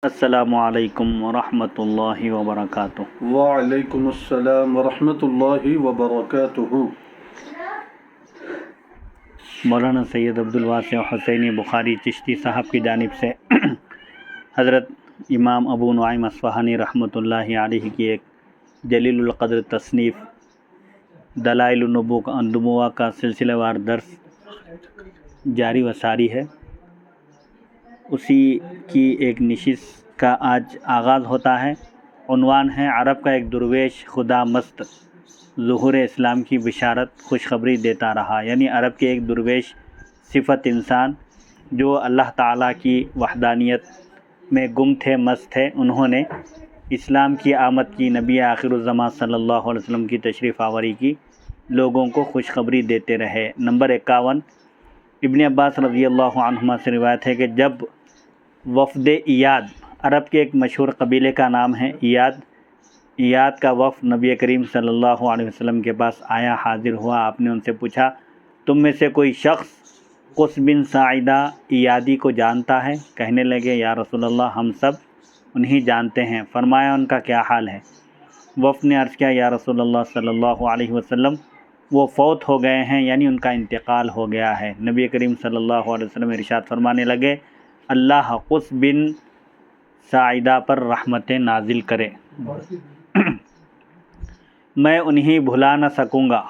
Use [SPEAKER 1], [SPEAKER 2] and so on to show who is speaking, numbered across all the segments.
[SPEAKER 1] السلام علیکم ورحمۃ اللہ وبرکاتہ۔
[SPEAKER 2] وعلیکم السلام ورحمۃ اللہ وبرکاتہ۔
[SPEAKER 1] مولانا سید عبدالواسع حسینی بخاری چشتی صاحب کی جانب سے حضرت امام ابو نعیم اصفہانی رحمۃ اللہ علیہ کی ایک جلیل القدر تصنیف دلائل النبوہ کا سلسلہ وار درس جاری و ساری ہے۔ اسی کی ایک نشست کا آج آغاز ہوتا ہے۔ عنوان ہے عرب کا ایک درویش خدا مست ظہور اسلام کی بشارت خوشخبری دیتا رہا، یعنی عرب کے ایک درویش صفت انسان جو اللہ تعالیٰ کی وحدانیت میں گم تھے، مست تھے، انہوں نے اسلام کی آمد کی، نبی آخر الزمان صلی اللہ علیہ وسلم کی تشریف آوری کی، لوگوں کو خوشخبری دیتے رہے۔ نمبر 51 ابن عباس رضی اللہ عنہما سے روایت ہے کہ جب وفد ایاد، عرب کے ایک مشہور قبیلے کا نام ہے ایاد کا وفد نبی کریم صلی اللہ علیہ وسلم کے پاس آیا، حاضر ہوا، آپ نے ان سے پوچھا تم میں سے کوئی شخص قس بن ساعدہ ایادی کو جانتا ہے؟ کہنے لگے یا رسول اللہ ہم سب انہیں جانتے ہیں۔ فرمایا ان کا کیا حال ہے؟ وفد نے عرض کیا یا رسول اللہ صلی اللہ علیہ وسلم وہ فوت ہو گئے ہیں، یعنی ان کا انتقال ہو گیا ہے۔ نبی کریم صلی اللہ علیہ وسلم ارشاد فرمانے لگے اللہ قس بن ساعدہ پر رحمتیں نازل کرے، میں انہیں بھلا نہ سکوں گا،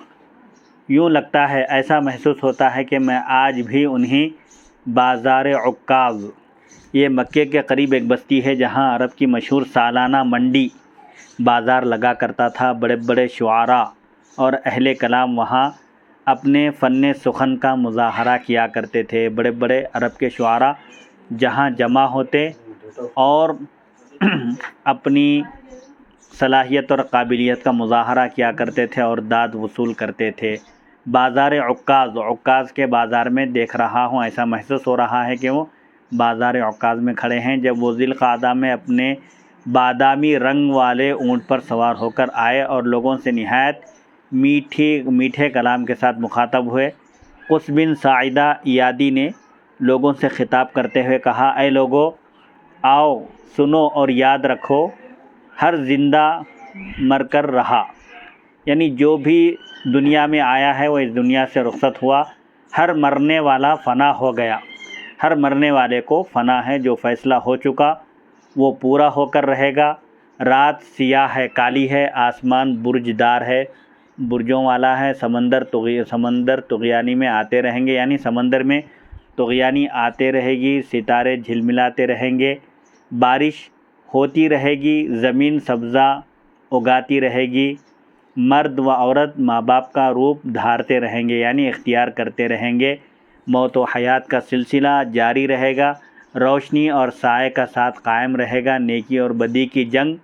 [SPEAKER 1] یوں لگتا ہے، ایسا محسوس ہوتا ہے کہ میں آج بھی انہیں بازار عکاظ، یہ مکے کے قریب ایک بستی ہے جہاں عرب کی مشہور سالانہ منڈی بازار لگا کرتا تھا، بڑے بڑے شعراء اور اہل کلام وہاں اپنے فن سخن کا مظاہرہ کیا کرتے تھے۔ بڑے بڑے عرب کے شعراء جہاں جمع ہوتے اور اپنی صلاحیت اور قابلیت کا مظاہرہ کیا کرتے تھے اور داد وصول کرتے تھے۔ بازار عکاظ کے بازار میں دیکھ رہا ہوں، ایسا محسوس ہو رہا ہے کہ وہ بازار عکاظ میں کھڑے ہیں۔ جب وہ ذی القعدہ میں اپنے بادامی رنگ والے اونٹ پر سوار ہو کر آئے اور لوگوں سے نہایت میٹھے کلام کے ساتھ مخاطب ہوئے، قس بن ساعدہ ایادی نے لوگوں سے خطاب کرتے ہوئے کہا اے لوگو، آؤ سنو اور یاد رکھو، ہر زندہ مر کر رہا، یعنی جو بھی دنیا میں آیا ہے وہ اس دنیا سے رخصت ہوا، ہر مرنے والا فنا ہو گیا، ہر مرنے والے کو فنا ہے، جو فیصلہ ہو چکا وہ پورا ہو کر رہے گا۔ رات سیاہ ہے، کالی ہے، آسمان برج دار ہے، برجوں والا ہے، سمندر طغیانی میں آتے رہیں گے، یعنی سمندر میں طغیانی آتے رہے گی، ستارے جھلملاتے رہیں گے، بارش ہوتی رہے گی، زمین سبزہ اگاتی رہے گی، مرد و عورت ماں باپ کا روپ دھارتے رہیں گے، یعنی اختیار کرتے رہیں گے، موت و حیات کا سلسلہ جاری رہے گا، روشنی اور سائے کا ساتھ قائم رہے گا، نیکی اور بدی کی جنگ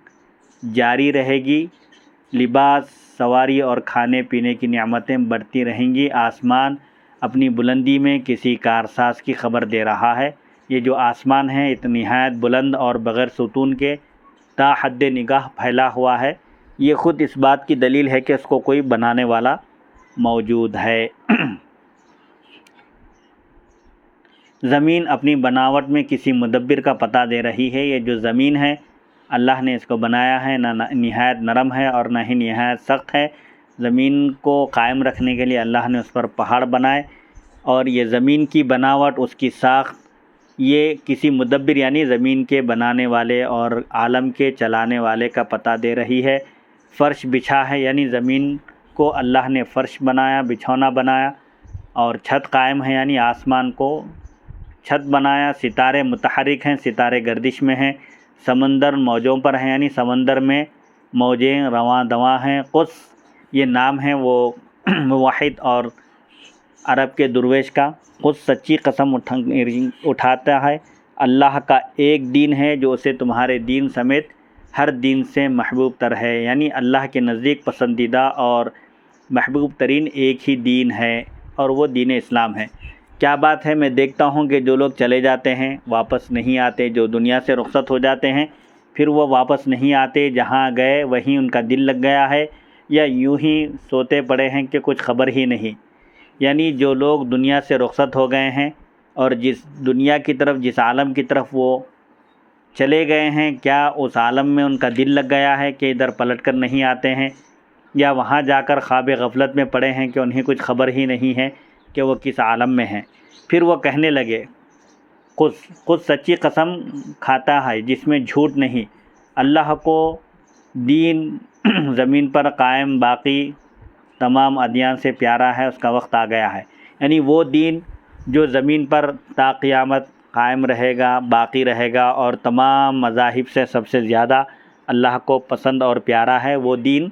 [SPEAKER 1] جاری رہے گی، لباس، سواری اور کھانے پینے کی نعمتیں بڑھتی رہیں گی، آسمان اپنی بلندی میں کسی کارساز کی خبر دے رہا ہے۔ یہ جو آسمان ہے اتنی نہایت بلند اور بغیر ستون کے تا حد نگاہ پھیلا ہوا ہے، یہ خود اس بات کی دلیل ہے کہ اس کو کوئی بنانے والا موجود ہے۔ زمین اپنی بناوٹ میں کسی مدبر کا پتہ دے رہی ہے۔ یہ جو زمین ہے اللہ نے اس کو بنایا ہے، نہ نہایت نرم ہے اور نہ ہی نہایت سخت ہے۔ زمین کو قائم رکھنے کے لیے اللہ نے اس پر پہاڑ بنائے، اور یہ زمین کی بناوٹ، اس کی ساخت، یہ کسی مدبر یعنی زمین کے بنانے والے اور عالم کے چلانے والے کا پتہ دے رہی ہے۔ فرش بچھا ہے، یعنی زمین کو اللہ نے فرش بنایا، بچھونا بنایا، اور چھت قائم ہے، یعنی آسمان کو چھت بنایا، ستارے متحرک ہیں، ستارے گردش میں ہیں، سمندر موجوں پر ہیں، یعنی سمندر میں موجیں رواں دواں ہیں۔ قس یہ نام ہے وہ واحد اور عرب کے درویش کا۔ قس سچی قسم اٹھاتا ہے، اللہ کا ایک دین ہے جو اسے تمہارے دین سمیت ہر دین سے محبوب تر ہے، یعنی اللہ کے نزدیک پسندیدہ اور محبوب ترین ایک ہی دین ہے، اور وہ دین اسلام ہے۔ کیا بات ہے، میں دیکھتا ہوں کہ جو لوگ چلے جاتے ہیں واپس نہیں آتے، جو دنیا سے رخصت ہو جاتے ہیں پھر وہ واپس نہیں آتے، جہاں گئے وہیں ان کا دل لگ گیا ہے، یا یوں ہی سوتے پڑے ہیں کہ کچھ خبر ہی نہیں۔ یعنی جو لوگ دنیا سے رخصت ہو گئے ہیں اور جس دنیا کی طرف، جس عالم کی طرف وہ چلے گئے ہیں، کیا اس عالم میں ان کا دل لگ گیا ہے کہ ادھر پلٹ کر نہیں آتے ہیں، یا وہاں جا کر خواب غفلت میں پڑے ہیں کہ انہیں کچھ خبر ہی نہیں ہے کہ وہ کس عالم میں ہیں۔ پھر وہ کہنے لگے، خود سچی قسم کھاتا ہے جس میں جھوٹ نہیں، اللہ کو دین زمین پر قائم باقی تمام ادیان سے پیارا ہے، اس کا وقت آ گیا ہے۔ یعنی وہ دین جو زمین پر تا قیامت قائم رہے گا، باقی رہے گا، اور تمام مذاہب سے سب سے زیادہ اللہ کو پسند اور پیارا ہے، وہ دین،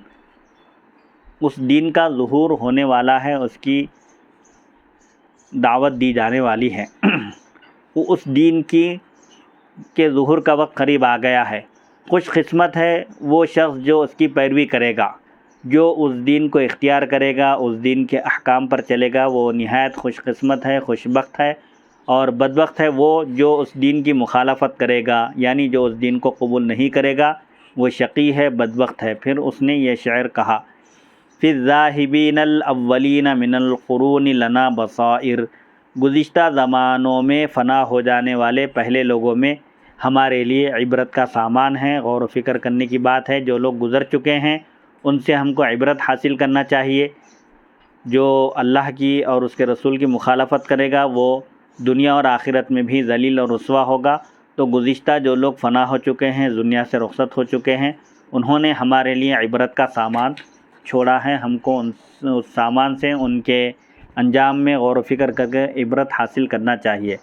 [SPEAKER 1] اس دین کا ظہور ہونے والا ہے، اس کی دعوت دی جانے والی ہے۔ وہ اس دین کے ظہور کا وقت قریب آ گیا ہے۔ خوش قسمت ہے وہ شخص جو اس کی پیروی کرے گا، جو اس دین کو اختیار کرے گا، اس دین کے احکام پر چلے گا، وہ نہایت خوش قسمت ہے، خوش بخت ہے۔ اور بدبخت ہے وہ جو اس دین کی مخالفت کرے گا، یعنی جو اس دین کو قبول نہیں کرے گا، وہ شقی ہے، بدبخت ہے۔ پھر اس نے یہ شعر کہا، فی الذاہبین الاولین من القرون لنا بصائر، گزشتہ زمانوں میں فنا ہو جانے والے پہلے لوگوں میں ہمارے لیے عبرت کا سامان ہے، غور و فکر کرنے کی بات ہے۔ جو لوگ گزر چکے ہیں ان سے ہم کو عبرت حاصل کرنا چاہیے۔ جو اللہ کی اور اس کے رسول کی مخالفت کرے گا وہ دنیا اور آخرت میں بھی ذلیل اور رسوا ہوگا۔ تو گزشتہ جو لوگ فنا ہو چکے ہیں، دنیا سے رخصت ہو چکے ہیں، انہوں نے ہمارے لیے عبرت کا سامان چھوڑا ہے۔ ہم کو اس سامان سے ان کے انجام میں غور و فکر کر کے عبرت حاصل کرنا چاہیے۔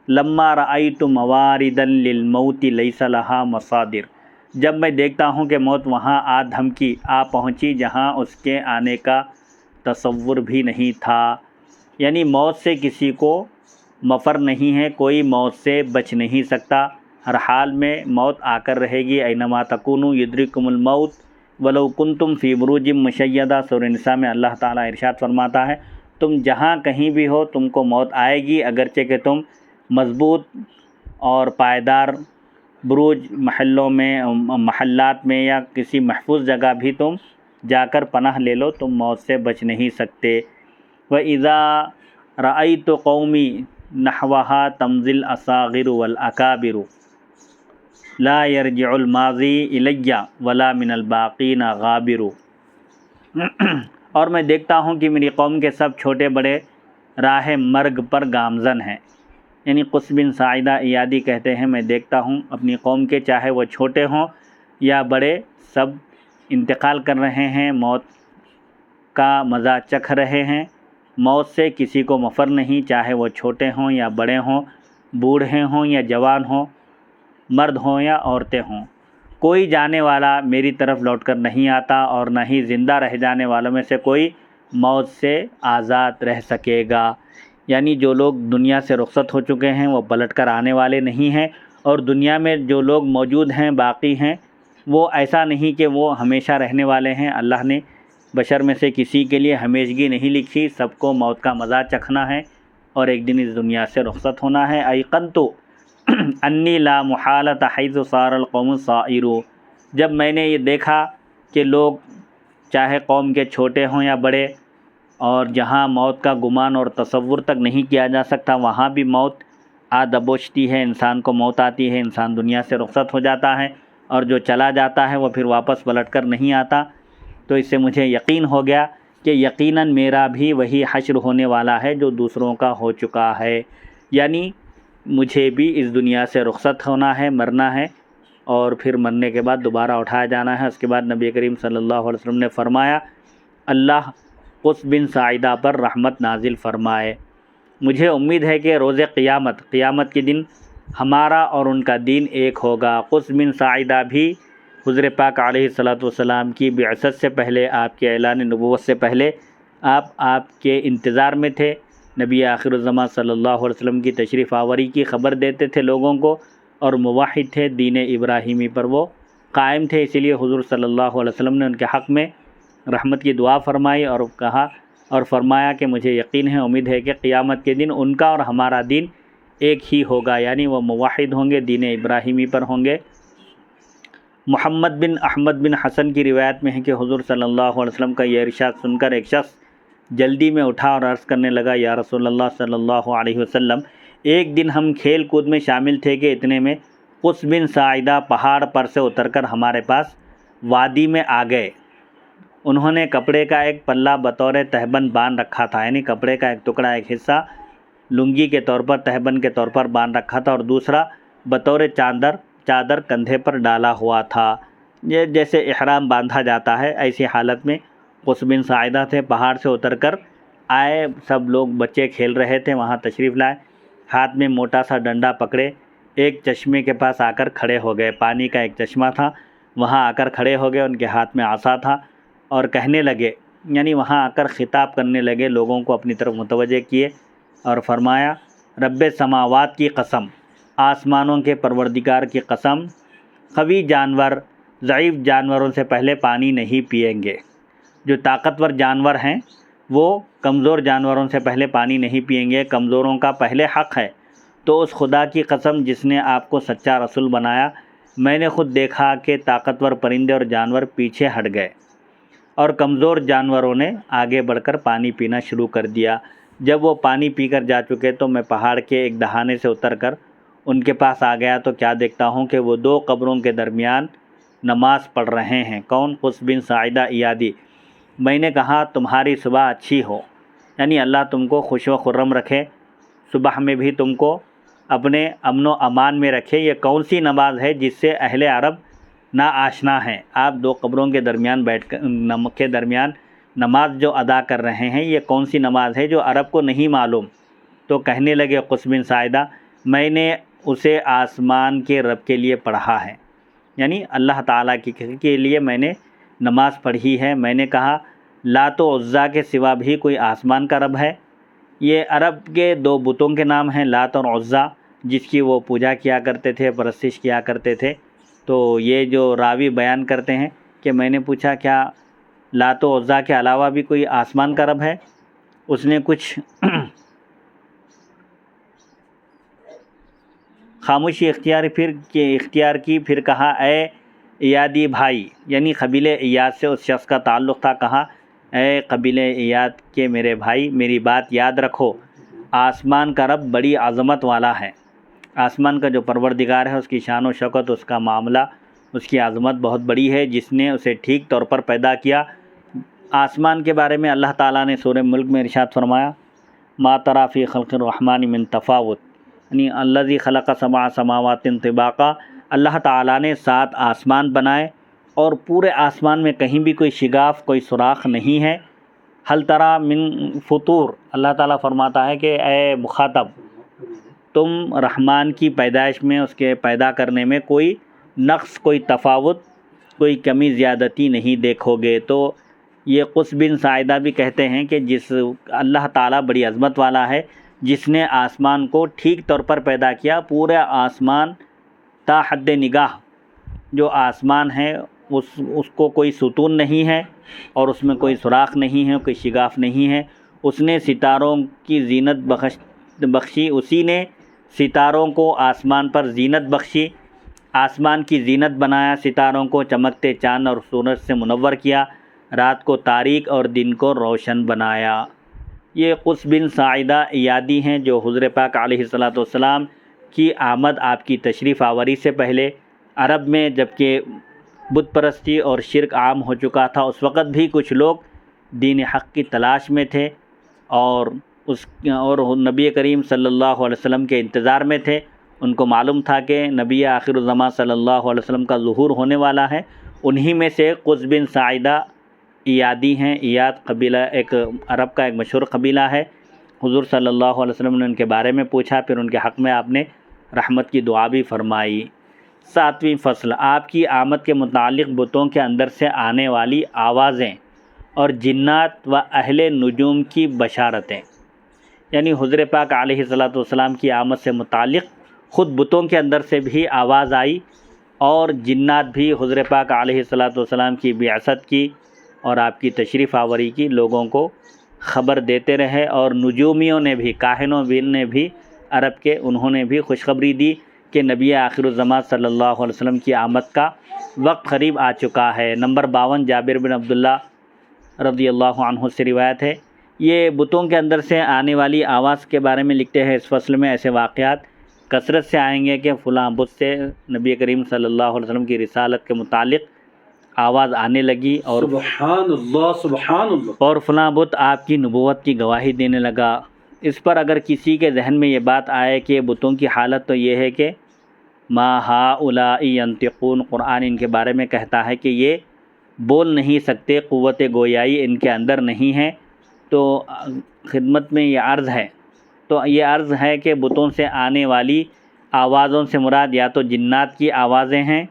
[SPEAKER 1] لما رأیت مواردا للموت لیس لہا مصادر، جب میں دیکھتا ہوں کہ موت وہاں آ دھمکی آ پہنچی جہاں اس کے آنے کا تصور بھی نہیں تھا۔ یعنی موت سے کسی کو مفر نہیں ہے، کوئی موت سے بچ نہیں سکتا، ہر حال میں موت آ کر رہے گی۔ اینما تکونوا یدرککم الموت ولو کنتم فی بروج مشیدہ، سورہ نساء میں اللہ تعالیٰ ارشاد فرماتا ہے، تم جہاں کہیں بھی ہو تم کو موت آئے گی، اگرچہ کہ تم مضبوط اور پائیدار بروج محلوں میں، محلات میں یا کسی محفوظ جگہ بھی تم جا کر پناہ لے لو، تم موت سے بچ نہیں سکتے۔ وَإِذَا رَأَيْتُ قَوْمِي نَحْوَهَا تَمْضِي الْأَصَاغِرُ وَالْأَكَابِرُ لَا يَرْجِعُ الْمَاضِي إِلَيَّ وَلَا مِنَ الْبَاقِينَ غَابِرُ، اور میں دیکھتا ہوں کہ میری قوم کے سب چھوٹے بڑے راہ مرگ پر گامزن ہیں۔ یعنی قص بن ساعدہ ایادی کہتے ہیں، میں دیکھتا ہوں اپنی قوم کے، چاہے وہ چھوٹے ہوں یا بڑے، سب انتقال کر رہے ہیں، موت کا مزہ چکھ رہے ہیں۔ موت سے کسی کو مفر نہیں، چاہے وہ چھوٹے ہوں یا بڑے ہوں، بوڑھے ہوں یا جوان ہوں، مرد ہوں یا عورتیں ہوں۔ کوئی جانے والا میری طرف لوٹ کر نہیں آتا، اور نہ ہی زندہ رہ جانے والوں میں سے کوئی موت سے آزاد رہ سکے گا۔ یعنی جو لوگ دنیا سے رخصت ہو چکے ہیں وہ پلٹ کر آنے والے نہیں ہیں، اور دنیا میں جو لوگ موجود ہیں، باقی ہیں، وہ ایسا نہیں کہ وہ ہمیشہ رہنے والے ہیں۔ اللہ نے بشر میں سے کسی کے لیے ہمیشگی نہیں لکھی، سب کو موت کا مزہ چکھنا ہے اور ایک دن اس دنیا سے رخصت ہونا ہے۔ ایقنت انی لا محالۃ حیث صار القوم صائر، جب میں نے یہ دیکھا کہ لوگ چاہے قوم کے چھوٹے ہوں یا بڑے، اور جہاں موت کا گمان اور تصور تک نہیں کیا جا سکتا، وہاں بھی موت آ دبوچتی ہے، انسان کو موت آتی ہے، انسان دنیا سے رخصت ہو جاتا ہے، اور جو چلا جاتا ہے وہ پھر واپس پلٹ کر نہیں آتا۔ تو اس سے مجھے یقین ہو گیا کہ یقیناً میرا بھی وہی حشر ہونے والا ہے جو دوسروں کا ہو چکا ہے۔ یعنی مجھے بھی اس دنیا سے رخصت ہونا ہے، مرنا ہے، اور پھر مرنے کے بعد دوبارہ اٹھایا جانا ہے۔ اس کے بعد نبی کریم صلی اللہ علیہ وسلم نے فرمایا، اللہ قص بن ساعدہ پر رحمت نازل فرمائے۔ مجھے امید ہے کہ روز قیامت کے دن ہمارا اور ان کا دین ایک ہوگا۔ قص بن ساعدہ بھی حضور پاک علیہ الصلوۃ والسلام کی بعثت سے پہلے، آپ کے اعلان نبوت سے پہلے، آپ کے انتظار میں تھے۔ نبی آخر الزمان صلی اللہ علیہ وسلم کی تشریف آوری کی خبر دیتے تھے لوگوں کو، اور موحد تھے، دین ابراہیمی پر وہ قائم تھے۔ اسی لیے حضور صلی اللہ علیہ وسلم نے ان کے حق میں رحمت کی دعا فرمائی اور کہا اور فرمایا کہ مجھے یقین ہے، امید ہے کہ قیامت کے دن ان کا اور ہمارا دین ایک ہی ہوگا، یعنی وہ موحد ہوں گے، دین ابراہیمی پر ہوں گے۔ محمد بن احمد بن حسن کی روایت میں ہے کہ حضور صلی اللہ علیہ وسلم کا یہ ارشاد سن کر ایک شخص جلدی میں اٹھا اور عرض کرنے لگا، یا رسول اللہ صلی اللہ علیہ وسلم، ایک دن ہم کھیل کود میں شامل تھے کہ اتنے میں قص بن ساعدہ پہاڑ پر سے اتر کر ہمارے پاس وادی میں آ گئے۔ انہوں نے کپڑے کا ایک پلہ بطور تہبند باندھ رکھا تھا، یعنی کپڑے کا ایک ٹکڑا، ایک حصہ لنگی کے طور پر، تہبند کے طور پر باندھ رکھا تھا، اور دوسرا بطور چادر کندھے پر ڈالا ہوا تھا۔ یہ جیسے احرام باندھا جاتا ہے ایسی حالت میں قص بن ساعدہ تھے۔ پہاڑ سے اتر کر آئے، سب لوگ بچے کھیل رہے تھے، وہاں تشریف لائے، ہاتھ میں موٹا سا ڈنڈا پکڑے، ایک چشمے کے پاس آ کر کھڑے ہو گئے۔ پانی کا ایک چشمہ تھا، وہاں آ کر کھڑے ہو گئے، ان کے ہاتھ میں عصا تھا، اور کہنے لگے، یعنی وہاں آ کر خطاب کرنے لگے، لوگوں کو اپنی طرف متوجہ کیے اور فرمایا، رب سماوات کی قسم، آسمانوں کے پروردگار کی قسم، قوی جانور ضعیف جانوروں سے پہلے پانی نہیں پئیں گے۔ جو طاقتور جانور ہیں وہ کمزور جانوروں سے پہلے پانی نہیں پئیں گے، کمزوروں کا پہلے حق ہے۔ تو اس خدا کی قسم جس نے آپ کو سچا رسول بنایا، میں نے خود دیکھا کہ طاقتور پرندے اور جانور پیچھے ہٹ گئے اور کمزور جانوروں نے آگے بڑھ کر پانی پینا شروع کر دیا۔ جب وہ پانی پی کر جا چکے تو میں پہاڑ کے ایک دہانے سے اتر کر ان کے پاس آ گیا تو کیا دیکھتا ہوں کہ وہ 2 قبروں کے درمیان نماز پڑھ رہے ہیں۔ کون؟ قص بن ساعدہ ایادی۔ میں نے کہا، تمہاری صبح اچھی ہو، یعنی اللہ تم کو خوش و خرم رکھے، صبح میں بھی تم کو اپنے امن و امان میں رکھے۔ یہ کون سی نماز ہے جس سے اہل عرب نا آشنا ہیں؟ آپ 2 قبروں کے درمیان بیٹھ کر نماز جو ادا کر رہے ہیں، یہ کون سی نماز ہے جو عرب کو نہیں معلوم؟ تو کہنے لگے قص بن ساعدہ، میں نے اسے آسمان کے رب کے لیے پڑھا ہے، یعنی اللہ تعالیٰ کے لیے میں نے نماز پڑھی ہے۔ میں نے کہا، لات و عزیٰ کے سوا بھی کوئی آسمان کا رب ہے؟ یہ عرب کے 2 بتوں کے نام ہیں، لات اور عزیٰ، جس کی وہ پوجا کیا کرتے تھے، پرستش کیا کرتے تھے۔ تو یہ جو راوی بیان کرتے ہیں کہ میں نے پوچھا، کیا لات و عزیٰ کے علاوہ بھی کوئی آسمان کا رب ہے؟ اس نے کچھ خاموشی اختیار کی، پھر کہا، اے ایادی بھائی، یعنی قبیلہ ایاد سے اس شخص کا تعلق تھا، کہا، اے قبیلہ ایاد کے میرے بھائی، میری بات یاد رکھو، آسمان کا رب بڑی عظمت والا ہے۔ آسمان کا جو پروردگار ہے، اس کی شان و شوکت، اس کا معاملہ، اس کی عظمت بہت بڑی ہے، جس نے اسے ٹھیک طور پر پیدا کیا۔ آسمان کے بارے میں اللہ تعالیٰ نے سورہ ملک میں ارشاد فرمایا، ما تری فی خلق الرحمن من تفاوت، یعنی الذی خلق 7 سماوات طباقا، اللہ تعالیٰ نے 7 آسمان بنائے اور پورے آسمان میں کہیں بھی کوئی شگاف، کوئی سوراخ نہیں ہے۔ حل تری من فطور، اللہ تعالیٰ فرماتا ہے کہ اے مخاطب، تم رحمان کی پیدائش میں، اس کے پیدا کرنے میں کوئی نقص، کوئی تفاوت، کوئی کمی زیادتی نہیں دیکھو گے۔ تو یہ قص بن ساعدہ بھی کہتے ہیں کہ جس اللہ تعالیٰ بڑی عظمت والا ہے، جس نے آسمان کو ٹھیک طور پر پیدا کیا، پورا آسمان تا حد نگاہ جو آسمان ہے اس کو کوئی ستون نہیں ہے اور اس میں کوئی سوراخ نہیں ہے، کوئی شگاف نہیں ہے۔ اس نے ستاروں کی زینت بخشی، اسی نے ستاروں کو آسمان پر زینت بخشی، آسمان کی زینت بنایا، ستاروں کو چمکتے چاند اور سورج سے منور کیا، رات کو تاریک اور دن کو روشن بنایا۔ یہ قص بن ساعدہ ایادی ہیں جو حضور پاک علیہ الصلوۃ والسلام کی آمد، آپ کی تشریف آوری سے پہلے عرب میں جبکہ بت پرستی اور شرک عام ہو چکا تھا، اس وقت بھی کچھ لوگ دین حق کی تلاش میں تھے اور نبی کریم صلی اللہ علیہ وسلم کے انتظار میں تھے۔ ان کو معلوم تھا کہ نبی آخر الزمان صلی اللہ علیہ وسلم کا ظہور ہونے والا ہے۔ انہی میں سے قص بن ساعدہ ایادی ہیں۔ ایاد قبیلہ ایک عرب کا ایک مشہور قبیلہ ہے۔ حضور صلی اللہ علیہ وسلم نے ان کے بارے میں پوچھا، پھر ان کے حق میں آپ نے رحمت کی دعا بھی فرمائی۔ 7ویں فصل، آپ کی آمد کے متعلق بتوں کے اندر سے آنے والی آوازیں اور جنات و اہل نجوم کی بشارتیں، یعنی حضور پاک علیہ الصلوۃ والسلام کی آمد سے متعلق خود بتوں کے اندر سے بھی آواز آئی اور جنات بھی حضور پاک علیہ الصلوۃ والسلام کی بعثت کی اور آپ کی تشریف آوری کی لوگوں کو خبر دیتے رہے، اور نجومیوں نے بھی، کاہنوں نے بھی عرب کے، انہوں نے بھی خوشخبری دی کہ نبی آخر الزمان صلی اللہ علیہ وسلم کی آمد کا وقت قریب آ چکا ہے۔ نمبر 52 جابر بن عبداللہ رضی اللہ عنہ سے روایت ہے۔ یہ بتوں کے اندر سے آنے والی آواز کے بارے میں لکھتے ہیں اس فصل میں ایسے واقعات کثرت سے آئیں گے کہ فلاں بت سے نبی کریم صلی اللہ علیہ وسلم کی رسالت کے متعلق آواز آنے لگی اور
[SPEAKER 2] سبحان اللہ سبحان اللہ.
[SPEAKER 1] اور فلاں بت آپ کی نبوت کی گواہی دینے لگا. اس پر اگر کسی کے ذہن میں یہ بات آئے کہ بتوں کی حالت تو یہ ہے کہ ما ہؤلاء ینطقون، قرآن ان کے بارے میں کہتا ہے کہ یہ بول نہیں سکتے، قوت گویائی ان کے اندر نہیں ہے، تو خدمت میں یہ عرض ہے، تو یہ عرض ہے کہ بتوں سے آنے والی آوازوں سے مراد یا تو جنات کی آوازیں ہیں،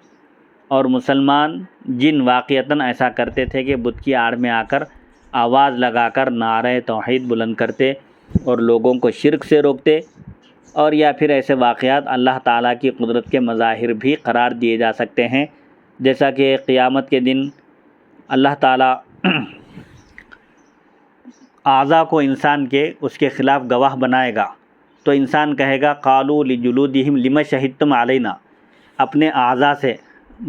[SPEAKER 1] اور مسلمان جن واقعتاً ایسا کرتے تھے کہ بت کی آڑ میں آ کر آواز لگا کر نعرہ توحید بلند کرتے اور لوگوں کو شرک سے روکتے، اور یا پھر ایسے واقعات اللہ تعالیٰ کی قدرت کے مظاہر بھی قرار دیے جا سکتے ہیں، جیسا کہ قیامت کے دن اللہ تعالیٰ اعضاء کو انسان کے اس کے خلاف گواہ بنائے گا، تو انسان کہے گا قالوا لجلودہم لم شہدتم علینا، اپنے اعضاء سے،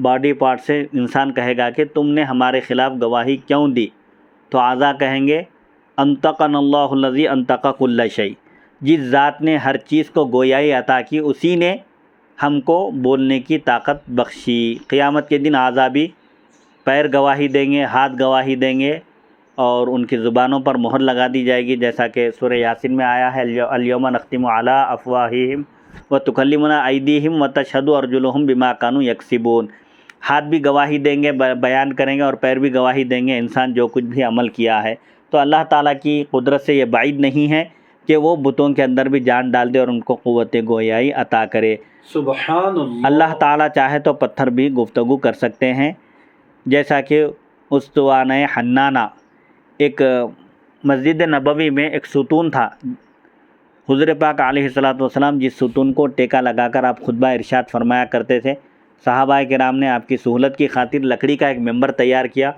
[SPEAKER 1] باڈی پارٹ سے انسان کہے گا کہ تم نے ہمارے خلاف گواہی کیوں دی؟ تو اعضاء کہیں گے انطقنا اللہ الذی انطق کل شیء، جس ذات نے ہر چیز کو گویائی عطا کی اسی نے ہم کو بولنے کی طاقت بخشی. قیامت کے دن اعضاء بھی پیر گواہی دیں گے، ہاتھ گواہی دیں گے، اور ان کی زبانوں پر مہر لگا دی جائے گی، جیسا کہ سورہ یاسین میں آیا ہے الیوم نختم علی افواہہم وتکلمنا ایدیہم وتشہد ارجلہم بما کانوا یکسبون. ہاتھ بھی گواہی دیں گے، بیان کریں گے، اور پیر بھی گواہی دیں گے انسان جو کچھ بھی عمل کیا ہے. تو اللہ تعالیٰ کی قدرت سے یہ بعید نہیں ہے کہ وہ بتوں کے اندر بھی جان ڈال دے اور ان کو قوت گویائی عطا کرے.
[SPEAKER 2] سبحان اللہ.
[SPEAKER 1] اللہ تعالیٰ چاہے تو پتھر بھی گفتگو کر سکتے ہیں، جیسا کہ استوانہ حنانہ، ایک مسجد نبوی میں ایک ستون تھا، حضور پاک علیہ الصلوۃ والسلام جس ستون کو ٹیکا لگا کر آپ خطبہ ارشاد فرمایا کرتے تھے، صحابہ کرام نے آپ کی سہولت کی خاطر لکڑی کا ایک ممبر تیار کیا،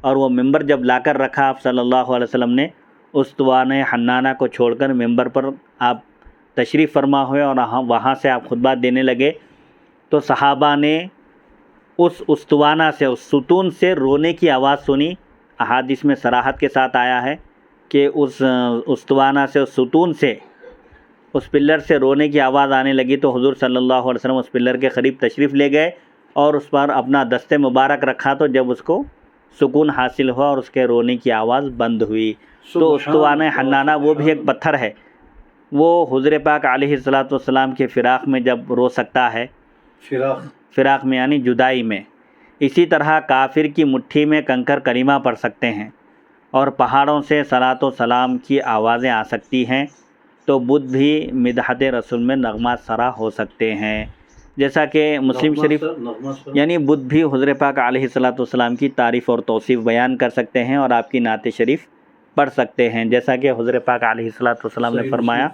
[SPEAKER 1] اور وہ ممبر جب لا کر رکھا آپ صلی اللہ علیہ وسلم نے، استوانہ حنانہ کو چھوڑ کر ممبر پر آپ تشریف فرما ہوئے اور وہاں سے آپ خطبہ دینے لگے، تو صحابہ نے اس استوانہ سے، اس ستون سے رونے کی آواز سنی. احادیث میں صراحت کے ساتھ آیا ہے کہ اس استوانہ سے، اس ستون سے، اس پلر سے رونے کی آواز آنے لگی، تو حضور صلی اللہ علیہ وسلم اس پلر کے قریب تشریف لے گئے اور اس پر اپنا دست مبارک رکھا، تو جب اس کو سکون حاصل ہوا اور اس کے رونے کی آواز بند ہوئی. تو استوانہ حنانہ وہ بھی ایک پتھر ہے، وہ حضور پاک علیہ الصلوۃ والسلام کے فراق میں جب رو سکتا ہے، فراق میں یعنی جدائی میں. اسی طرح کافر کی مٹھی میں کنکر کریمہ پڑھ سکتے ہیں، اور پہاڑوں سے صلاۃ و سلام کی آوازیں آ سکتی ہیں، تو بت بھی مدحت رسول میں نغمہ سرا ہو سکتے ہیں، جیسا کہ مسلم شریف، یعنی بت بھی حضور پاک علیہ الصلوۃ والسلام کی تعریف اور توصیف بیان کر سکتے ہیں اور آپ کی نعت شریف پڑھ سکتے ہیں، جیسا کہ حضور پاک علیہ الصلوۃ والسلام نے فرمایا.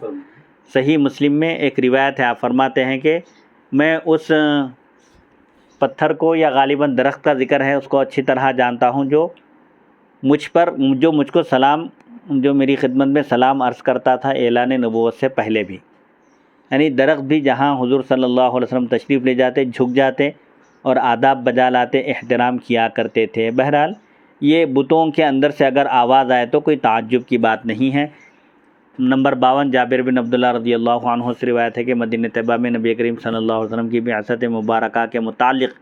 [SPEAKER 1] صحیح مسلم میں ایک روایت ہے، آپ فرماتے ہیں کہ میں اس پتھر کو، یا غالباً درخت کا ذکر ہے، اس کو اچھی طرح جانتا ہوں جو مجھ کو سلام، جو میری خدمت میں سلام عرض کرتا تھا اعلان نبوت سے پہلے بھی. یعنی درخت بھی جہاں حضور صلی اللہ علیہ وسلم تشریف لے جاتے جھک جاتے اور آداب بجا لاتے، احترام کیا کرتے تھے. بہرحال یہ بتوں کے اندر سے اگر آواز آئے تو کوئی تعجب کی بات نہیں ہے. نمبر 52 جابر بن عبداللہ رضی اللہ عنہ سے روایت ہے کہ مدینہ طیبہ میں نبی کریم صلی اللہ علیہ وسلم کی بعثت مبارکہ کے متعلق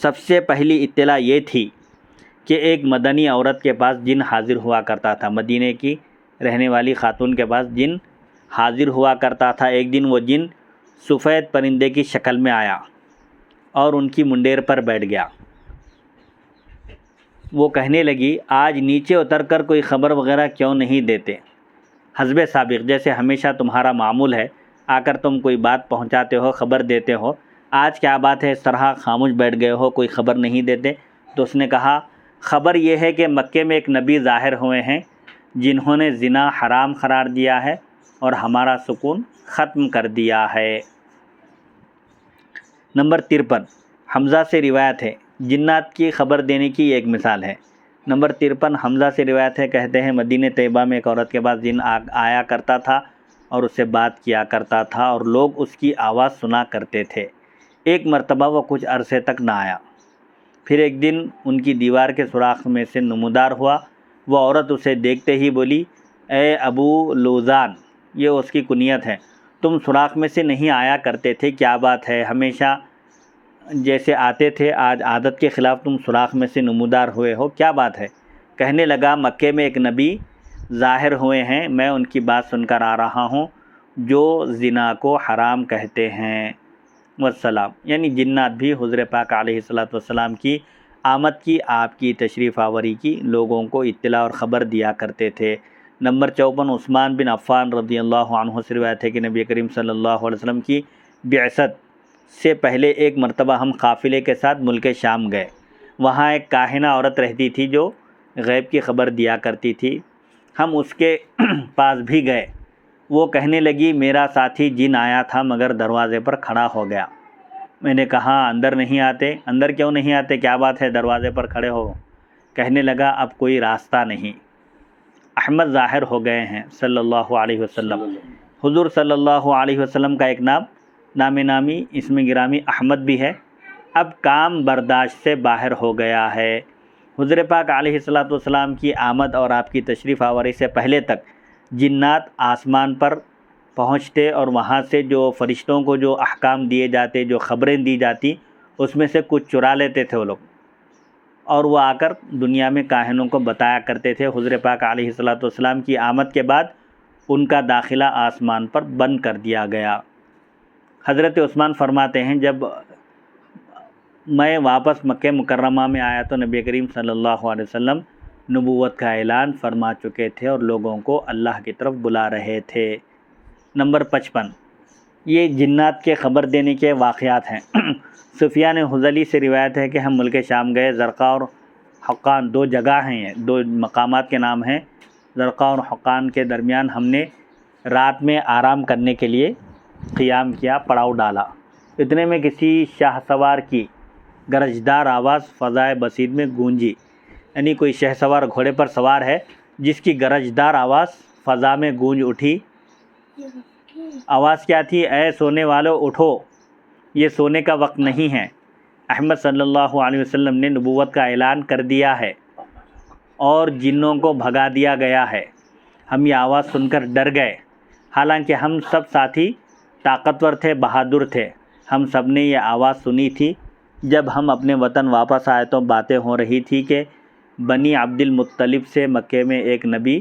[SPEAKER 1] سب سے پہلی اطلاع یہ تھی کہ ایک مدنی عورت کے پاس جن حاضر ہوا کرتا تھا، مدینہ کی رہنے والی خاتون کے پاس جن حاضر ہوا کرتا تھا. ایک دن وہ جن سفید پرندے کی شکل میں آیا اور ان کی منڈیر پر بیٹھ گیا. وہ کہنے لگی آج نیچے اتر کر کوئی خبر وغیرہ کیوں نہیں دیتے؟ حسب سابق، جیسے ہمیشہ تمہارا معمول ہے، آ کر تم کوئی بات پہنچاتے ہو، خبر دیتے ہو، آج کیا بات ہے اس طرح خاموش بیٹھ گئے ہو، کوئی خبر نہیں دیتے؟ تو اس نے کہا خبر یہ ہے کہ مکے میں ایک نبی ظاہر ہوئے ہیں جنہوں نے زنا حرام قرار دیا ہے اور ہمارا سکون ختم کر دیا ہے. نمبر 53 حمزہ سے روایت ہے، جنات کی خبر دینے کی ایک مثال ہے. نمبر 53 حمزہ سے روایت ہے، کہتے ہیں مدینہ طیبہ میں ایک عورت کے پاس جن آیا کرتا تھا اور اس سے بات کیا کرتا تھا اور لوگ اس کی آواز سنا کرتے تھے. ایک مرتبہ وہ کچھ عرصے تک نہ آیا، پھر ایک دن ان کی دیوار کے سوراخ میں سے نمودار ہوا. وہ عورت اسے دیکھتے ہی بولی اے ابو لوزان، یہ اس کی کنیت ہے، تم سوراخ میں سے نہیں آیا کرتے تھے، کیا بات ہے؟ ہمیشہ جیسے آتے تھے آج عادت کے خلاف تم سوراخ میں سے نمودار ہوئے ہو، کیا بات ہے؟ کہنے لگا مکے میں ایک نبی ظاہر ہوئے ہیں، میں ان کی بات سن کر آ رہا ہوں جو زنا کو حرام کہتے ہیں۔ والسلام، یعنی جنات بھی حضور پاک علیہ السلام کی آمد کی، آپ کی تشریف آوری کی لوگوں کو اطلاع اور خبر دیا کرتے تھے۔ نمبر 54، عثمان بن عفان رضی اللہ عنہ سے روایت ہے کہ نبی کریم صلی اللہ علیہ وسلم کی بعثت سے پہلے ایک مرتبہ ہم قافلے کے ساتھ ملک شام گئے۔ وہاں ایک کاہنہ عورت رہتی تھی جو غیب کی خبر دیا کرتی تھی۔ ہم اس کے پاس بھی گئے۔ وہ کہنے لگی میرا ساتھی جن آیا تھا مگر دروازے پر کھڑا ہو گیا۔ میں نے کہا اندر نہیں آتے؟ اندر کیوں نہیں آتے؟ کیا بات ہے دروازے پر کھڑے ہو؟ کہنے لگا اب کوئی راستہ نہیں، احمد ظاہر ہو گئے ہیں صلی اللہ علیہ وسلم۔ حضور صلی اللہ علیہ وسلم کا ایک نام نامی اسم گرامی احمد بھی ہے، اب کام برداشت سے باہر ہو گیا ہے۔ حضور پاک علیہ السلام کی آمد اور آپ کی تشریف آوری سے پہلے تک جنات آسمان پر پہنچتے اور وہاں سے جو فرشتوں کو جو احکام دیے جاتے، جو خبریں دی جاتی، اس میں سے کچھ چرا لیتے تھے وہ لوگ، اور وہ آ کر دنیا میں کاہنوں کو بتایا کرتے تھے۔ حضور پاک علیہ السلام کی آمد کے بعد ان کا داخلہ آسمان پر بند کر دیا گیا۔ حضرت عثمان فرماتے ہیں جب میں واپس مکہ مکرمہ میں آیا تو نبی کریم صلی اللہ علیہ وسلم نبوت کا اعلان فرما چکے تھے اور لوگوں کو اللہ کی طرف بلا رہے تھے۔ نمبر 55، یہ جنات کے خبر دینے کے واقعات ہیں۔ سفیان حضلی سے روایت ہے کہ ہم ملک شام گئے، زرقاء اور حقان دو جگہ ہیں، یہ دو مقامات کے نام ہیں۔ زرقاء اور حقان کے درمیان ہم نے رات میں آرام کرنے کے لیے قیام کیا، پڑاؤ ڈالا۔ اتنے میں کسی شاہ سوار کی گرجدار آواز فضائے بسیط میں گونجی، یعنی کوئی شہ سوار گھوڑے پر سوار ہے جس کی گرجدار آواز فضا میں گونج اٹھی۔ آواز کیا تھی؟ اے سونے والو اٹھو، یہ سونے کا وقت نہیں ہے، احمد صلی اللہ علیہ وسلم نے نبوت کا اعلان کر دیا ہے اور جنوں کو بھگا دیا گیا ہے۔ ہم یہ آواز سن کر ڈر گئے، حالانکہ ہم سب ساتھی طاقتور تھے، بہادر تھے۔ ہم سب نے یہ آواز سنی تھی جب ہم اپنے وطن واپس آئے تو باتیں ہو رہی تھی کہ بنی عبد المطلب سے مکے میں ایک نبی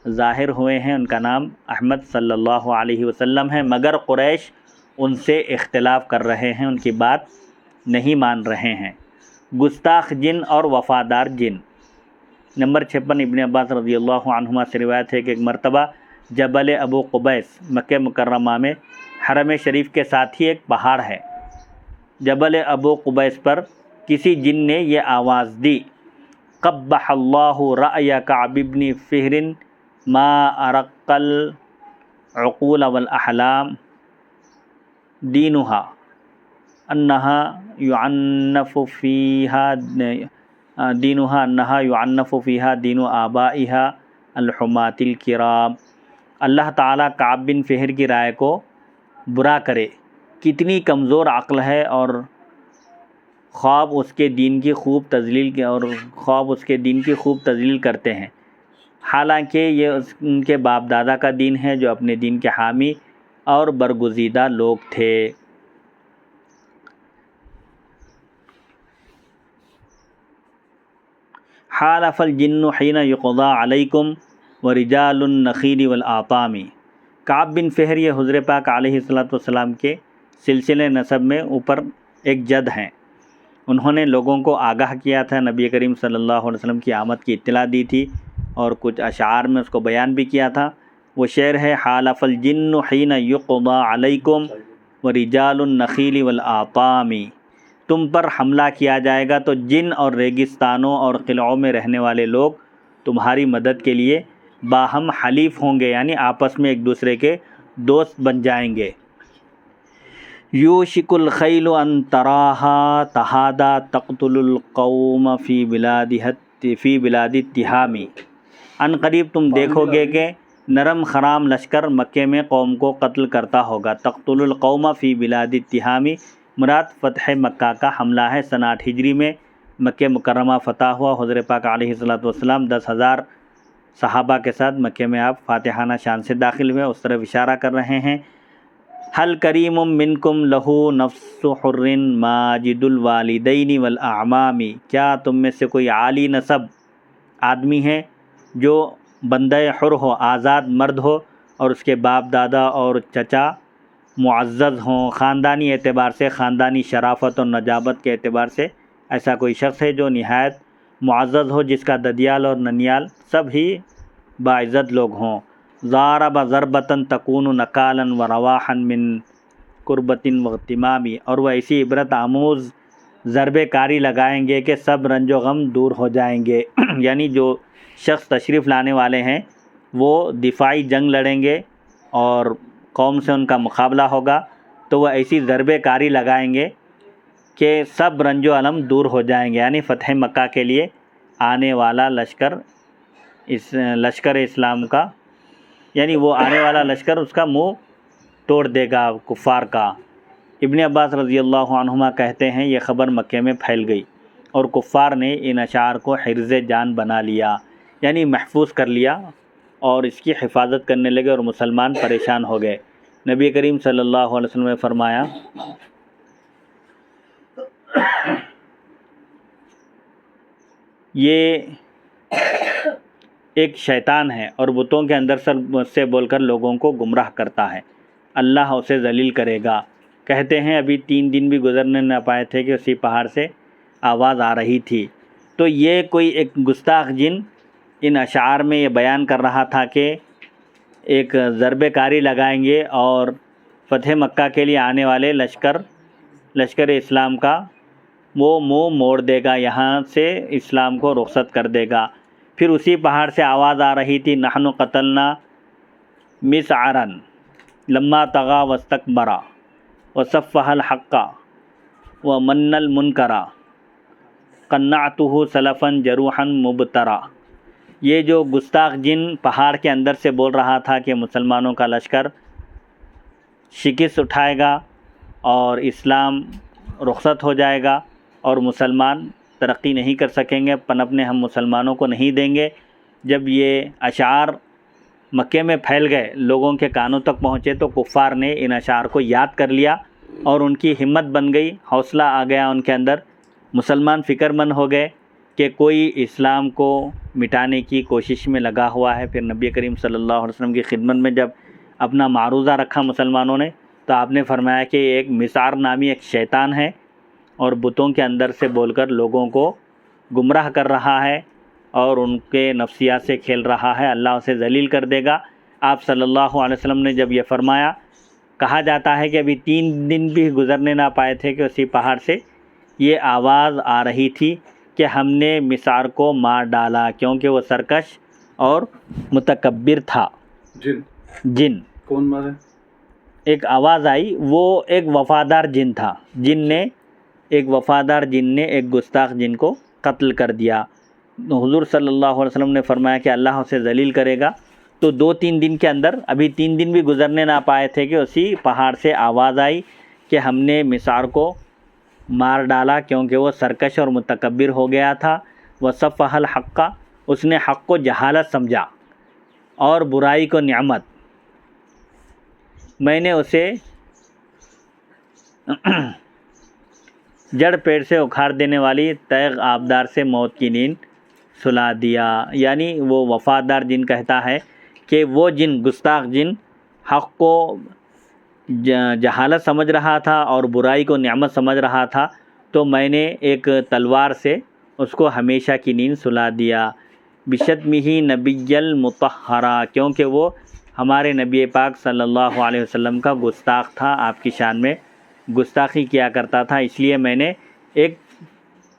[SPEAKER 1] ظاہر ہوئے ہیں، ان کا نام احمد صلی اللہ علیہ وسلم ہے، مگر قریش ان سے اختلاف کر رہے ہیں، ان کی بات نہیں مان رہے ہیں۔ گستاخ جن اور وفادار جن۔ نمبر 56، ابن عباس رضی اللہ عنہما سے روایت ہے کہ ایک مرتبہ جبل ابو قبیس مکہ مکرمہ میں حرم شریف کے ساتھ ہی ایک پہاڑ ہے، جبل ابو قبیس پر کسی جن نے یہ آواز دی، قبح اللہ رأی کعب بن فہر ما ارق العقول والاحلام دینها انها يعنف فيها دین آبائها الحمات الکرام۔ اللہ تعالیٰ کعب بن فہر کی رائے کو برا کرے، کتنی کمزور عقل ہے، اور خواب اس کے دین کی خوب تذلیل کرتے ہیں، حالانکہ یہ ان کے باپ دادا کا دین ہے جو اپنے دین کے حامی اور برگزیدہ لوگ تھے۔ حالف الجن حین یقضى علیکم ورجال النخیل والاطام۔ کعب بن فہر یہ حضور پاک علیہ السلام کے سلسلے نسب میں اوپر ایک جد ہیں، انہوں نے لوگوں کو آگاہ کیا تھا، نبی کریم صلی اللہ علیہ وسلم کی آمد کی اطلاع دی تھی اور کچھ اشعار میں اس کو بیان بھی کیا تھا۔ وہ شعر ہے، حالف الجن حین یقضى علیکم ورجال النخیل والاطام۔ تم پر حملہ کیا جائے گا تو جن اور ریگستانوں اور قلعوں میں رہنے والے لوگ تمہاری مدد کے لیے باہم حلیف ہوں گے، یعنی آپس میں ایک دوسرے کے دوست بن جائیں گے۔ یوشک الخیل ان تراہا تہادا تقتل القوم فی بلاد التہام۔ ان قریب تم دیکھو گے کہ نرم خرام لشکر مکے میں قوم کو قتل کرتا ہوگا۔ تقتل القوم فی بلاد التہام مراد فتح مکہ کا حملہ ہے۔ سنہ 8 ہجری میں مکہ مکرمہ فتح ہوا۔ حضور پاک علیہ السلام 10,000 صحابہ کے ساتھ مکے میں آپ فاتحانہ شان سے داخل ہوئے، اس طرف اشارہ کر رہے ہیں۔ حل کریم منکم لہو نفس حر ماجد الوالدین والاعمام، کیا تم میں سے کوئی عالی نسب آدمی ہے جو بندہ حر ہو، آزاد مرد ہو، اور اس کے باپ دادا اور چچا معزز ہوں، خاندانی اعتبار سے، خاندانی شرافت اور نجابت کے اعتبار سے ایسا کوئی شخص ہے جو نہایت معزز ہو، جس کا ددیال اور ننیال سب ہی باعزت لوگ ہوں۔ ضارب ضربتاً تکون نکالا و رواحا من قربت و اغتمام، اور وہ ایسی عبرت آموز ضربے کاری لگائیں گے کہ سب رنج و غم دور ہو جائیں گے۔ یعنی جو شخص تشریف لانے والے ہیں وہ دفاعی جنگ لڑیں گے اور قوم سے ان کا مقابلہ ہوگا، تو وہ ایسی ضربے کاری لگائیں گے کہ سب رنج و غم دور ہو جائیں گے۔ یعنی فتح مکہ کے لیے آنے والا لشکر اسلام کا، یعنی وہ آنے والا لشکر اس کا منہ توڑ دے گا کفار کا۔ ابن عباس رضی اللہ عنہما کہتے ہیں یہ خبر مکے میں پھیل گئی اور کفار نے ان اشعار کو حرز جان بنا لیا، یعنی محفوظ کر لیا اور اس کی حفاظت کرنے لگے اور مسلمان پریشان ہو گئے۔ نبی کریم صلی اللہ علیہ وسلم نے فرمایا یہ ایک شیطان ہے اور بتوں کے اندر سے بول کر لوگوں کو گمراہ کرتا ہے، اللہ اسے ذلیل کرے گا۔ کہتے ہیں ابھی 3 دن بھی گزرنے نہ پائے تھے کہ اسی پہاڑ سے آواز آ رہی تھی۔ تو یہ کوئی ایک گستاخ جن ان اشعار میں یہ بیان کر رہا تھا کہ ایک ضربے کاری لگائیں گے اور فتح مکہ کے لیے آنے والے لشکر اسلام کا وہ منہ موڑ دے گا، یہاں سے اسلام کو رخصت کر دے گا۔ پھر اسی پہاڑ سے آواز آ رہی تھی نحن قتلنا مسعرا لما طغى واستكبر وصفح الحق ومن المنکر قنعته سلفا جروحا مبترا۔ یہ جو گستاخ جن پہاڑ کے اندر سے بول رہا تھا کہ مسلمانوں کا لشکر شکست اٹھائے گا اور اسلام رخصت ہو جائے گا اور مسلمان ترقی نہیں کر سکیں گے، پنپنے ہم مسلمانوں کو نہیں دیں گے، جب یہ اشعار مکے میں پھیل گئے، لوگوں کے کانوں تک پہنچے، تو کفار نے ان اشعار کو یاد کر لیا اور ان کی ہمت بن گئی، حوصلہ آ گیا ان کے اندر، مسلمان فکر مند ہو گئے کہ کوئی اسلام کو مٹانے کی کوشش میں لگا ہوا ہے۔ پھر نبی کریم صلی اللہ علیہ وسلم کی خدمت میں جب اپنا معروضہ رکھا مسلمانوں نے، تو آپ نے فرمایا کہ ایک مسعر نامی ایک شیطان ہے اور بتوں کے اندر سے بول کر لوگوں کو گمراہ کر رہا ہے اور ان کے نفسیات سے کھیل رہا ہے، اللہ اسے ذلیل کر دے گا۔ آپ صلی اللہ علیہ وسلم نے جب یہ فرمایا، کہا جاتا ہے کہ ابھی 3 دن بھی گزرنے نہ پائے تھے کہ اسی پہاڑ سے یہ آواز آ رہی تھی کہ ہم نے مسعر کو مار ڈالا، کیونکہ وہ سرکش اور متکبر تھا۔ جن
[SPEAKER 2] کون مارے؟
[SPEAKER 1] ایک آواز آئی، وہ ایک وفادار جن تھا، ایک وفادار جن نے ایک گستاخ جن کو قتل کر دیا۔ حضور صلی اللہ علیہ وسلم نے فرمایا کہ اللہ اسے ذلیل کرے گا۔ تو 2-3 دن کے اندر، ابھی 3 دن بھی گزرنے نہ پائے تھے کہ اسی پہاڑ سے آواز آئی کہ ہم نے مسعر کو مار ڈالا، کیونکہ وہ سرکش اور متکبر ہو گیا تھا۔ وصفح الحق، اس نے حق کو جہالت سمجھا اور برائی کو نعمت۔ میں نے اسے جڑ پیڑ سے اکھاڑ دینے والی تیغ آبدار سے موت کی نیند سلا دیا۔ یعنی وہ وفادار جن کہتا ہے کہ وہ جن گستاخ جن حق کو جہالت سمجھ رہا تھا اور برائی کو نعمت سمجھ رہا تھا، تو میں نے ایک تلوار سے اس کو ہمیشہ کی نیند سلا دیا۔ بشتمہ نبی المطہرہ، کیونکہ وہ ہمارے نبی پاک صلی اللہ علیہ وسلم کا گستاخ تھا، آپ کی شان میں گستاخی کیا کرتا تھا، اس لیے میں نے ایک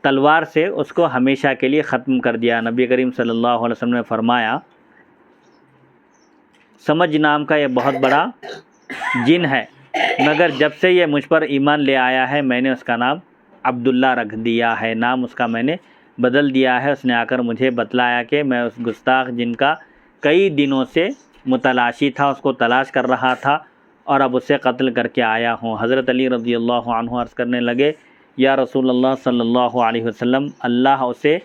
[SPEAKER 1] تلوار سے اس کو ہمیشہ کے لیے ختم کر دیا۔ نبی کریم صلی اللہ علیہ وسلم نے فرمایا سمجھ نام کا یہ بہت بڑا جن ہے، مگر جب سے یہ مجھ پر ایمان لے آیا ہے میں نے اس کا نام عبداللہ رکھ دیا ہے، نام اس کا میں نے بدل دیا ہے۔ اس نے آ کر مجھے بتلایا کہ میں اس گستاخ جن کا کئی دنوں سے متلاشی تھا، اس کو تلاش کر رہا تھا اور اب اسے قتل کر کے آیا ہوں۔ حضرت علی رضی اللہ عنہ عرض کرنے لگے یا رسول اللہ صلی اللہ علیہ وسلم، اللہ اسے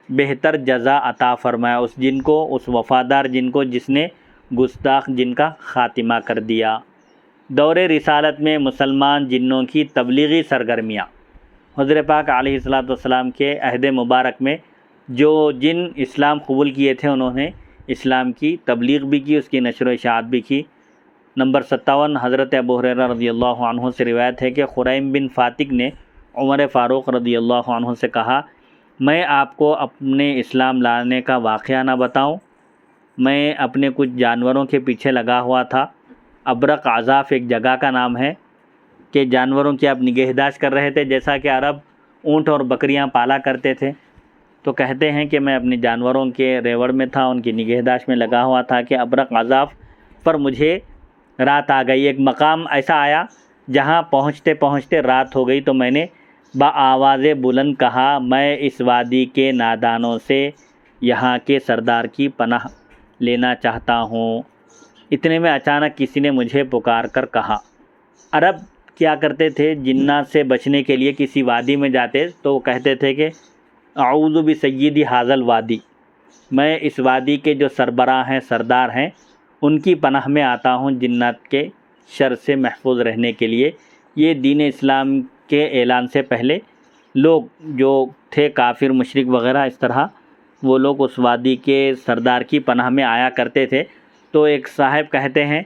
[SPEAKER 1] بہتر جزا عطا فرمایا، اس جن کو، اس وفادار جن کو جس نے گستاخ جن کا خاتمہ کر دیا۔ دور رسالت میں مسلمان جنوں کی تبلیغی سرگرمیاں۔ حضور پاک علیہ الصلوۃ والسلام کے عہد مبارک میں جو جن اسلام قبول کیے تھے انہوں نے اسلام کی تبلیغ بھی کی، اس کی نشر و اشاعت بھی کی۔ نمبر 57 حضرت ابو ہریرہ رضی اللہ عنہ سے روایت ہے کہ خریم بن فاتق نے عمر فاروق رضی اللہ عنہ سے کہا، میں آپ کو اپنے اسلام لانے کا واقعہ نہ بتاؤں؟ میں اپنے کچھ جانوروں کے پیچھے لگا ہوا تھا۔ ابرق عذاف ایک جگہ کا نام ہے کہ جانوروں کی آپ نگہداشت کر رہے تھے، جیسا کہ عرب اونٹ اور بکریاں پالا کرتے تھے۔ تو کہتے ہیں کہ میں اپنے جانوروں کے ریوڑ میں تھا، ان کی نگہداشت میں لگا ہوا تھا کہ ابرق عذاف پر مجھے رات آ گئی۔ ایک مقام ایسا آیا جہاں پہنچتے پہنچتے رات ہو گئی، تو میں نے بآواز بلند کہا، میں اس وادی کے نادانوں سے یہاں کے سردار کی پناہ لینا چاہتا ہوں۔ اتنے میں اچانک کسی نے مجھے پکار کر کہا۔ عرب کیا کرتے تھے، جنات سے بچنے کے لیے کسی وادی میں جاتے تو وہ کہتے تھے کہ اعوذ بسیدی ھذا الوادی، میں اس وادی کے جو سربراہ ہیں، سردار ہیں، ان کی پناہ میں آتا ہوں جنات کے شر سے محفوظ رہنے کے لیے۔ یہ دین اسلام کے اعلان سے پہلے لوگ جو تھے کافر مشرک وغیرہ، اس طرح وہ لوگ اس وادی کے سردار کی پناہ میں آیا کرتے تھے۔ تو ایک صاحب کہتے ہیں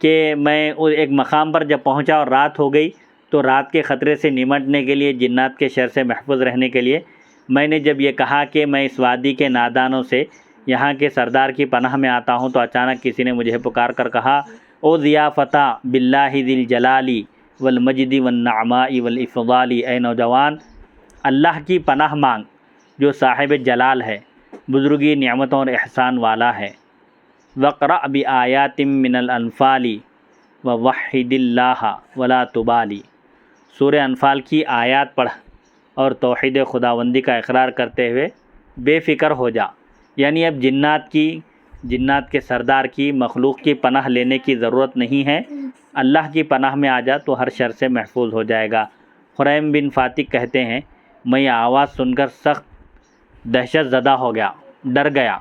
[SPEAKER 1] کہ میں ایک مقام پر جب پہنچا اور رات ہو گئی، تو رات کے خطرے سے نمٹنے کے لیے، جنات کے شر سے محفوظ رہنے کے لیے، میں نے جب یہ کہا کہ میں اس وادی کے نادانوں سے یہاں کے سردار کی پناہ میں آتا ہوں، تو اچانک کسی نے مجھے پکار کر کہا، او ضیافتہ باللہ ذی الجلال والمجد والنعماء والافضال، اے نوجوان اللہ کی پناہ مانگ جو صاحب جلال ہے، بزرگی، نعمتوں اور احسان والا ہے۔ وقرأ بآیات من الانفال ووحد اللہ ولا تبالی، سورہ انفال کی آیات پڑھ اور توحید خداوندی کا اقرار کرتے ہوئے بے فکر ہو جا۔ یعنی اب جنات کے سردار کی، مخلوق کی پناہ لینے کی ضرورت نہیں ہے، اللہ کی پناہ میں آ جا تو ہر شر سے محفوظ ہو جائے گا۔ خریم بن فاتق کہتے ہیں، میں یہ آواز سن کر سخت دہشت زدہ ہو گیا، ڈر گیا۔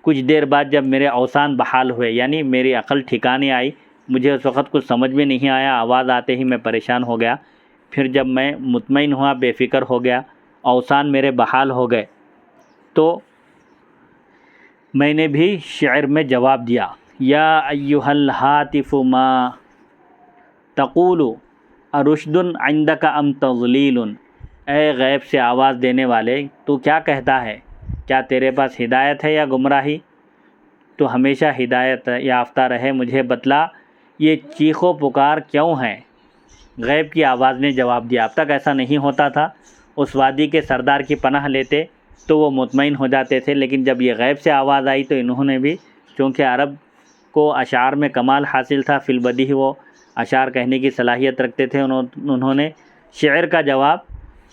[SPEAKER 1] کچھ دیر بعد جب میرے اوسان بحال ہوئے، یعنی میری عقل ٹھکانے آئی، مجھے اس وقت کچھ سمجھ میں نہیں آیا، آواز آتے ہی میں پریشان ہو گیا۔ پھر جب میں مطمئن ہوا، بے فکر ہو گیا، اوسان میرے بحال ہو گئے، تو میں نے بھی شعر میں جواب دیا، یا ایھا الہاتف ما تقول ارشد عندک ام تضلیل، اے غیب سے آواز دینے والے، تو کیا کہتا ہے؟ کیا تیرے پاس ہدایت ہے یا گمراہی؟ تو ہمیشہ ہدایت یافتہ رہے، مجھے بتلا یہ چیخ و پکار کیوں ہے؟ غیب کی آواز نے جواب دیا، اب تک ایسا نہیں ہوتا تھا، اس وادی کے سردار کی پناہ لیتے تو وہ مطمئن ہو جاتے تھے، لیکن جب یہ غیب سے آواز آئی تو انہوں نے بھی، چونکہ عرب کو اشعار میں کمال حاصل تھا، فی البدیہہ وہ اشعار کہنے کی صلاحیت رکھتے تھے، انہوں نے شعر کا جواب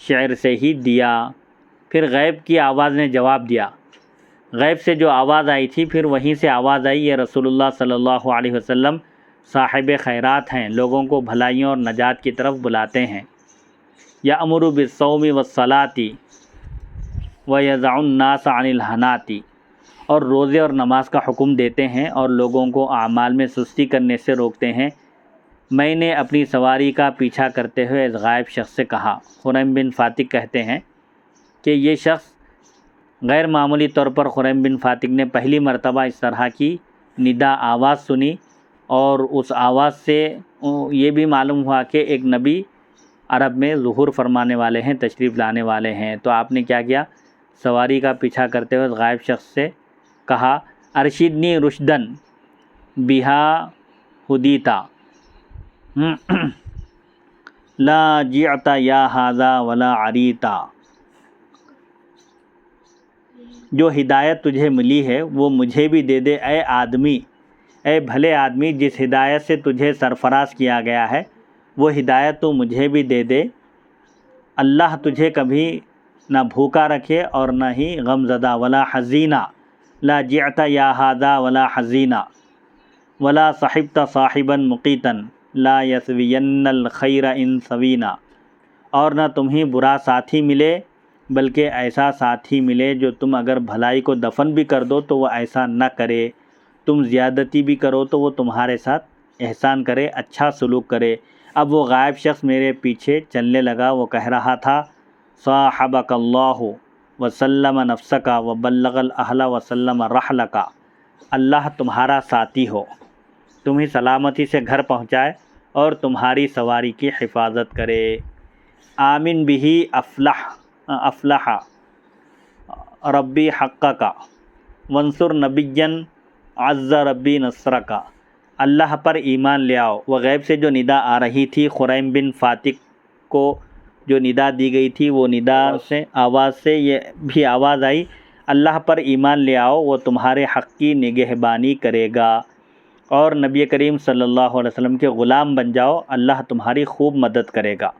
[SPEAKER 1] شعر سے ہی دیا۔ پھر غیب کی آواز نے جواب دیا، غیب سے جو آواز آئی تھی پھر وہیں سے آواز آئی، یہ رسول اللہ صلی اللہ علیہ وسلم صاحب خیرات ہیں، لوگوں کو بھلائیوں اور نجات کی طرف بلاتے ہیں۔ یأمر بالصوم والصلاۃ ویضع الناس عن الحنات، اور روزے اور نماز کا حکم دیتے ہیں اور لوگوں کو اعمال میں سستی کرنے سے روکتے ہیں۔ میں نے اپنی سواری کا پیچھا کرتے ہوئے اس غائب شخص سے کہا۔ خریم بن فاتق کہتے ہیں کہ یہ شخص غیر معمولی طور پر خریم بن فاتق نے پہلی مرتبہ اس طرح کی ندا آواز سنی، اور اس آواز سے یہ بھی معلوم ہوا کہ ایک نبی عرب میں ظہور فرمانے والے ہیں، تشریف لانے والے ہیں۔ تو آپ نے کیا کیا؟ سواری کا پیچھا کرتے ہوئے غائب شخص سے کہا، ارشدنی رشدن بہا ہدیتا لا جعت یا ھذا ولا عریتا، جو ہدایت تجھے ملی ہے وہ مجھے بھی دے دے اے آدمی، اے بھلے آدمی، جس ہدایت سے تجھے سرفراز کیا گیا ہے وہ ہدایت تو مجھے بھی دے دے۔ اللہ تجھے کبھی نہ بھوکا رکھے اور نہ ہی غم زدہ، ولا حزینہ، لا جعت یا ھذا ولا حزینہ، ولا صحبت صاحبا مقیتا، لا یسوین الخیر ان سوینا، اور نہ تمہیں برا ساتھی ملے بلکہ ایسا ساتھی ملے جو تم اگر بھلائی کو دفن بھی کر دو تو وہ ایسا نہ کرے، تم زیادتی بھی کرو تو وہ تمہارے ساتھ احسان کرے، اچھا سلوک کرے۔ اب وہ غائب شخص میرے پیچھے چلنے لگا، وہ کہہ رہا تھا صاحبک اللہ وسلم نفسک وبلغ الاہل وسلم رحلک، اللہ تمہارا ساتھی ہو، تمہیں سلامتی سے گھر پہنچائے اور تمہاری سواری کی حفاظت کرے۔ آمن بہی افلح ربی حقک وانصر نبیا عز ربی نصرک، اللہ پر ایمان لے آؤ۔ وہ غیب سے جو ندا آ رہی تھی، خریم بن فاتق کو جو ندا دی گئی تھی، وہ ندا سے آواز سے یہ بھی آواز آئی، اللہ پر ایمان لے آؤ، وہ تمہارے حق کی نگہبانی کرے گا اور نبی کریم صلی اللہ علیہ وسلم کے غلام بن جاؤ، اللہ تمہاری خوب مدد کرے گا۔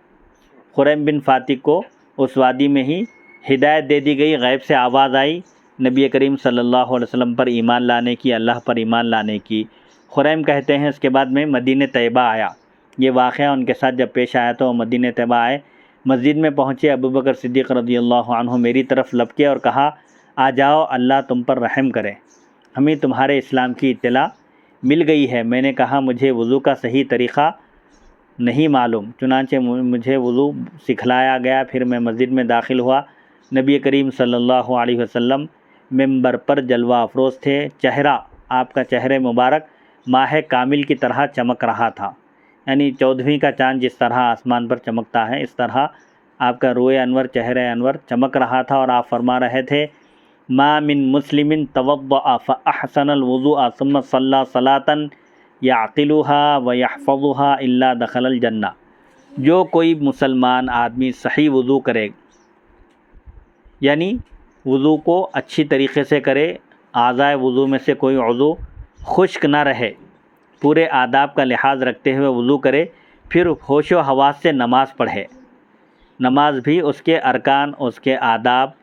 [SPEAKER 1] خریم بن فاتق کو اس وادی میں ہی ہدایت دے دی گئی، غیب سے آواز آئی نبی کریم صلی اللہ علیہ وسلم پر ایمان لانے کی، اللہ پر ایمان لانے کی۔ خریم کہتے ہیں اس کے بعد میں مدینہ طیبہ آیا۔ یہ واقعہ ان کے ساتھ جب پیش آیا تو وہ مدینہ طیبہ آئے، مسجد میں پہنچے، ابوبکر صدیق رضی اللہ عنہ میری طرف لپکے اور کہا آ جاؤ، اللہ تم پر رحم کرے، ہمیں تمہارے اسلام کی اطلاع مل گئی ہے۔ میں نے کہا مجھے وضو کا صحیح طریقہ نہیں معلوم، چنانچہ مجھے وضو سکھلایا گیا، پھر میں مسجد میں داخل ہوا۔ نبی کریم صلی اللہ علیہ وسلم ممبر پر جلوہ افروز تھے، چہرہ آپ کا چہرہ مبارک ماہ کامل کی طرح چمک رہا تھا، یعنی 14ویں کا چاند جس طرح آسمان پر چمکتا ہے اس طرح آپ کا روئے انور، چہرہ انور چمک رہا تھا، اور آپ فرما رہے تھے ما من مسلم توضأ فاحسن الوضوء ثم صلى صلاة يعقلها ويحفظها الا دخل الجنہ، جو کوئی مسلمان آدمی صحیح وضو کرے، یعنی وضو کو اچھی طریقے سے کرے، اعضائے وضو میں سے کوئی عضو خشک نہ رہے، پورے آداب کا لحاظ رکھتے ہوئے وضو کرے، پھر ہوش و حواس سے نماز پڑھے، نماز بھی اس کے ارکان، اس کے آداب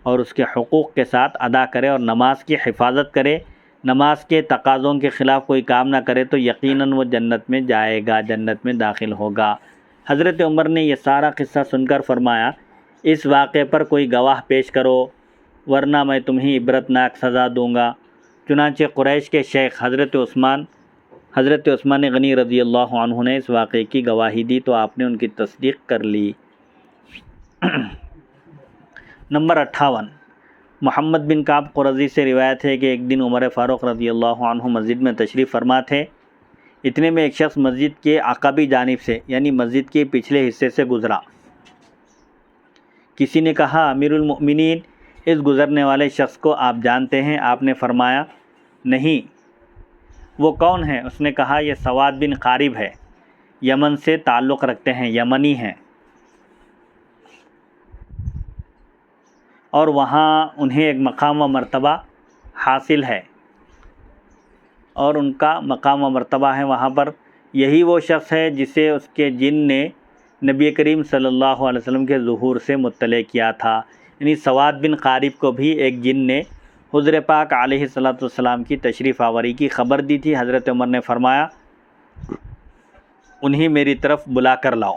[SPEAKER 1] اور اس کے حقوق کے ساتھ ادا کرے اور نماز کی حفاظت کرے، نماز کے تقاضوں کے خلاف کوئی کام نہ کرے تو یقیناً وہ جنت میں جائے گا، جنت میں داخل ہوگا۔ حضرت عمر نے یہ سارا قصہ سن کر فرمایا اس واقعے پر کوئی گواہ پیش کرو ورنہ میں تمہیں عبرتناک سزا دوں گا۔ چنانچہ قریش کے شیخ حضرت عثمان غنی رضی اللہ عنہ نے اس واقعے کی گواہی دی تو آپ نے ان کی تصدیق کر لی۔ نمبر 58، محمد بن کعب قرظی سے روایت ہے کہ ایک دن عمر فاروق رضی اللہ عنہ مسجد میں تشریف فرما تھے، اتنے میں ایک شخص مسجد کے عقبی جانب سے یعنی مسجد کے پچھلے حصے سے گزرا۔ کسی نے کہا امیر المؤمنین، اس گزرنے والے شخص کو آپ جانتے ہیں؟ آپ نے فرمایا نہیں۔ وہ کون ہے؟ اس نے کہا یہ سواد بن قارب ہے، یمن سے تعلق رکھتے ہیں، یمنی ہیں، اور وہاں انہیں ایک مقام و مرتبہ حاصل ہے، اور ان کا مقام و مرتبہ ہے وہاں پر۔ یہی وہ شخص ہے جسے اس کے جن نے نبی کریم صلی اللہ علیہ وسلم کے ظہور سے مطلع کیا تھا، یعنی سواد بن قارب کو بھی ایک جن نے حضور پاک علیہ الصلوۃ والسلام کی تشریف آوری کی خبر دی تھی۔ حضرت عمر نے فرمایا انہیں میری طرف بلا کر لاؤ۔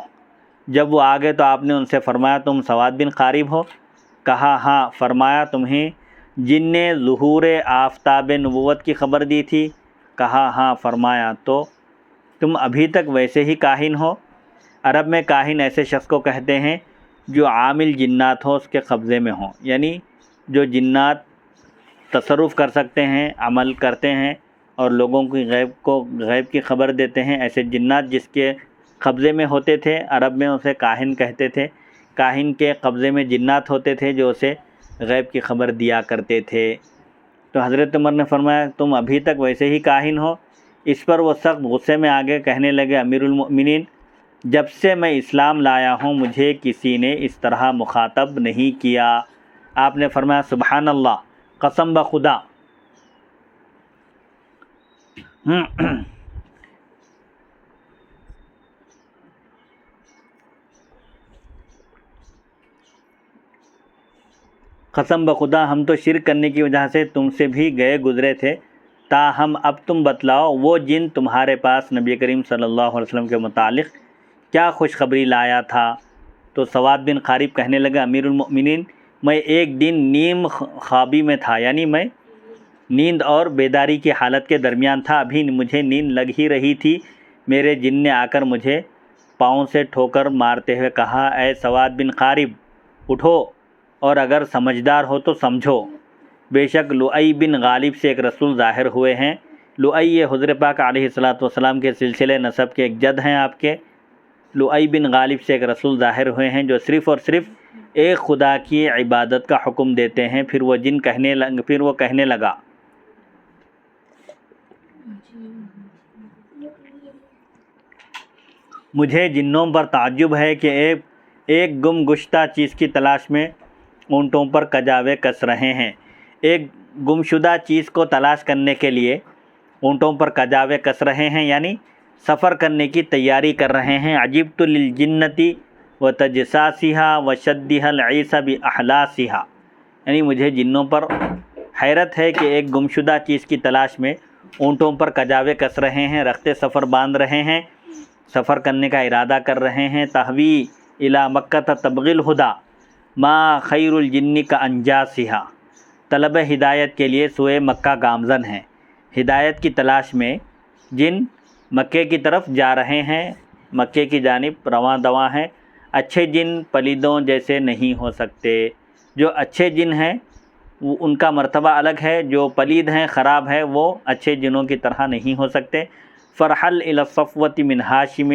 [SPEAKER 1] جب وہ آگے تو آپ نے ان سے فرمایا تم سواد بن قارب ہو؟ کہا ہاں۔ فرمایا تمہیں جن نے ظہور آفتاب نبوت کی خبر دی تھی؟ کہا ہاں۔ فرمایا تو تم ابھی تک ویسے ہی کاہن ہو؟ عرب میں کاہن ایسے شخص کو کہتے ہیں جو عامل جنات ہو، اس کے قبضے میں ہوں، یعنی جو جنات تصرف کر سکتے ہیں، عمل کرتے ہیں اور لوگوں کی غیب کی خبر دیتے ہیں، ایسے جنات جس کے قبضے میں ہوتے تھے عرب میں اسے کاہن کہتے تھے۔ کاہن کے قبضے میں جنات ہوتے تھے جو اسے غیب کی خبر دیا کرتے تھے۔ تو حضرت عمر نے فرمایا تم ابھی تک ویسے ہی کاہن ہو؟ اس پر وہ سخت غصے میں آگے کہنے لگے امیر المؤمنین، جب سے میں اسلام لایا ہوں مجھے کسی نے اس طرح مخاطب نہیں کیا۔ آپ نے فرمایا سبحان اللہ، قسم بخدا قسم بخدا ہم تو شرک کرنے کی وجہ سے تم سے بھی گئے گزرے تھے، تاہم اب تم بتلاؤ وہ جن تمہارے پاس نبی کریم صلی اللہ علیہ وسلم کے متعلق کیا خوشخبری لایا تھا؟ تو سواد بن قارب کہنے لگا امیر المؤمنین، میں ایک دن نیم خوابی میں تھا، یعنی میں نیند اور بیداری کی حالت کے درمیان تھا، ابھی مجھے نیند لگ ہی رہی تھی، میرے جن نے آ کر مجھے پاؤں سے ٹھوکر مارتے ہوئے کہا، اے سواد بن قارب، اٹھو اور اگر سمجھدار ہو تو سمجھو، بے شک لؤی بن غالب سے ایک رسول ظاہر ہوئے ہیں۔ لؤی یہ حضور پاک علیہ الصلوۃ کے سلسلے نسب کے ایک جد ہیں آپ کے۔ لؤی بن غالب سے ایک رسول ظاہر ہوئے ہیں جو صرف اور صرف ایک خدا کی عبادت کا حکم دیتے ہیں۔ پھر وہ کہنے لگا، مجھے جنوں پر تعجب ہے کہ ایک گم گشتہ چیز کی تلاش میں اونٹوں پر کجاوے کس رہے ہیں۔ ایک گمشدہ چیز کو تلاش کرنے کے لیے اونٹوں پر کجاوے کس رہے ہیں، یعنی سفر کرنے کی تیاری کر رہے ہیں۔ عجبت للجنتی وتجساسها وشدها العیس باحلاسها، یعنی مجھے جنوں پر حیرت ہے کہ ایک گمشدہ چیز کی تلاش میں اونٹوں پر کجاوے کس رہے ہیں، رخت سفر باندھ رہے ہیں، سفر کرنے کا ارادہ کر رہے ہیں۔ تحوی الی مکہ تبغی الہدی ما خیر الجن کا انجاسها، طلب ہدایت کے لیے سوئے مکہ گامزن ہیں۔ ہدایت کی تلاش میں جن مکے کی طرف جا رہے ہیں، مکے کی جانب رواں دواں ہیں۔ اچھے جن پلیدوں جیسے نہیں ہو سکتے۔ جو اچھے جن ہیں ان کا مرتبہ الگ ہے، جو پلید ہیں، خراب ہے، وہ اچھے جنوں کی طرح نہیں ہو سکتے۔ فرحل الی الصفوۃ من ہاشم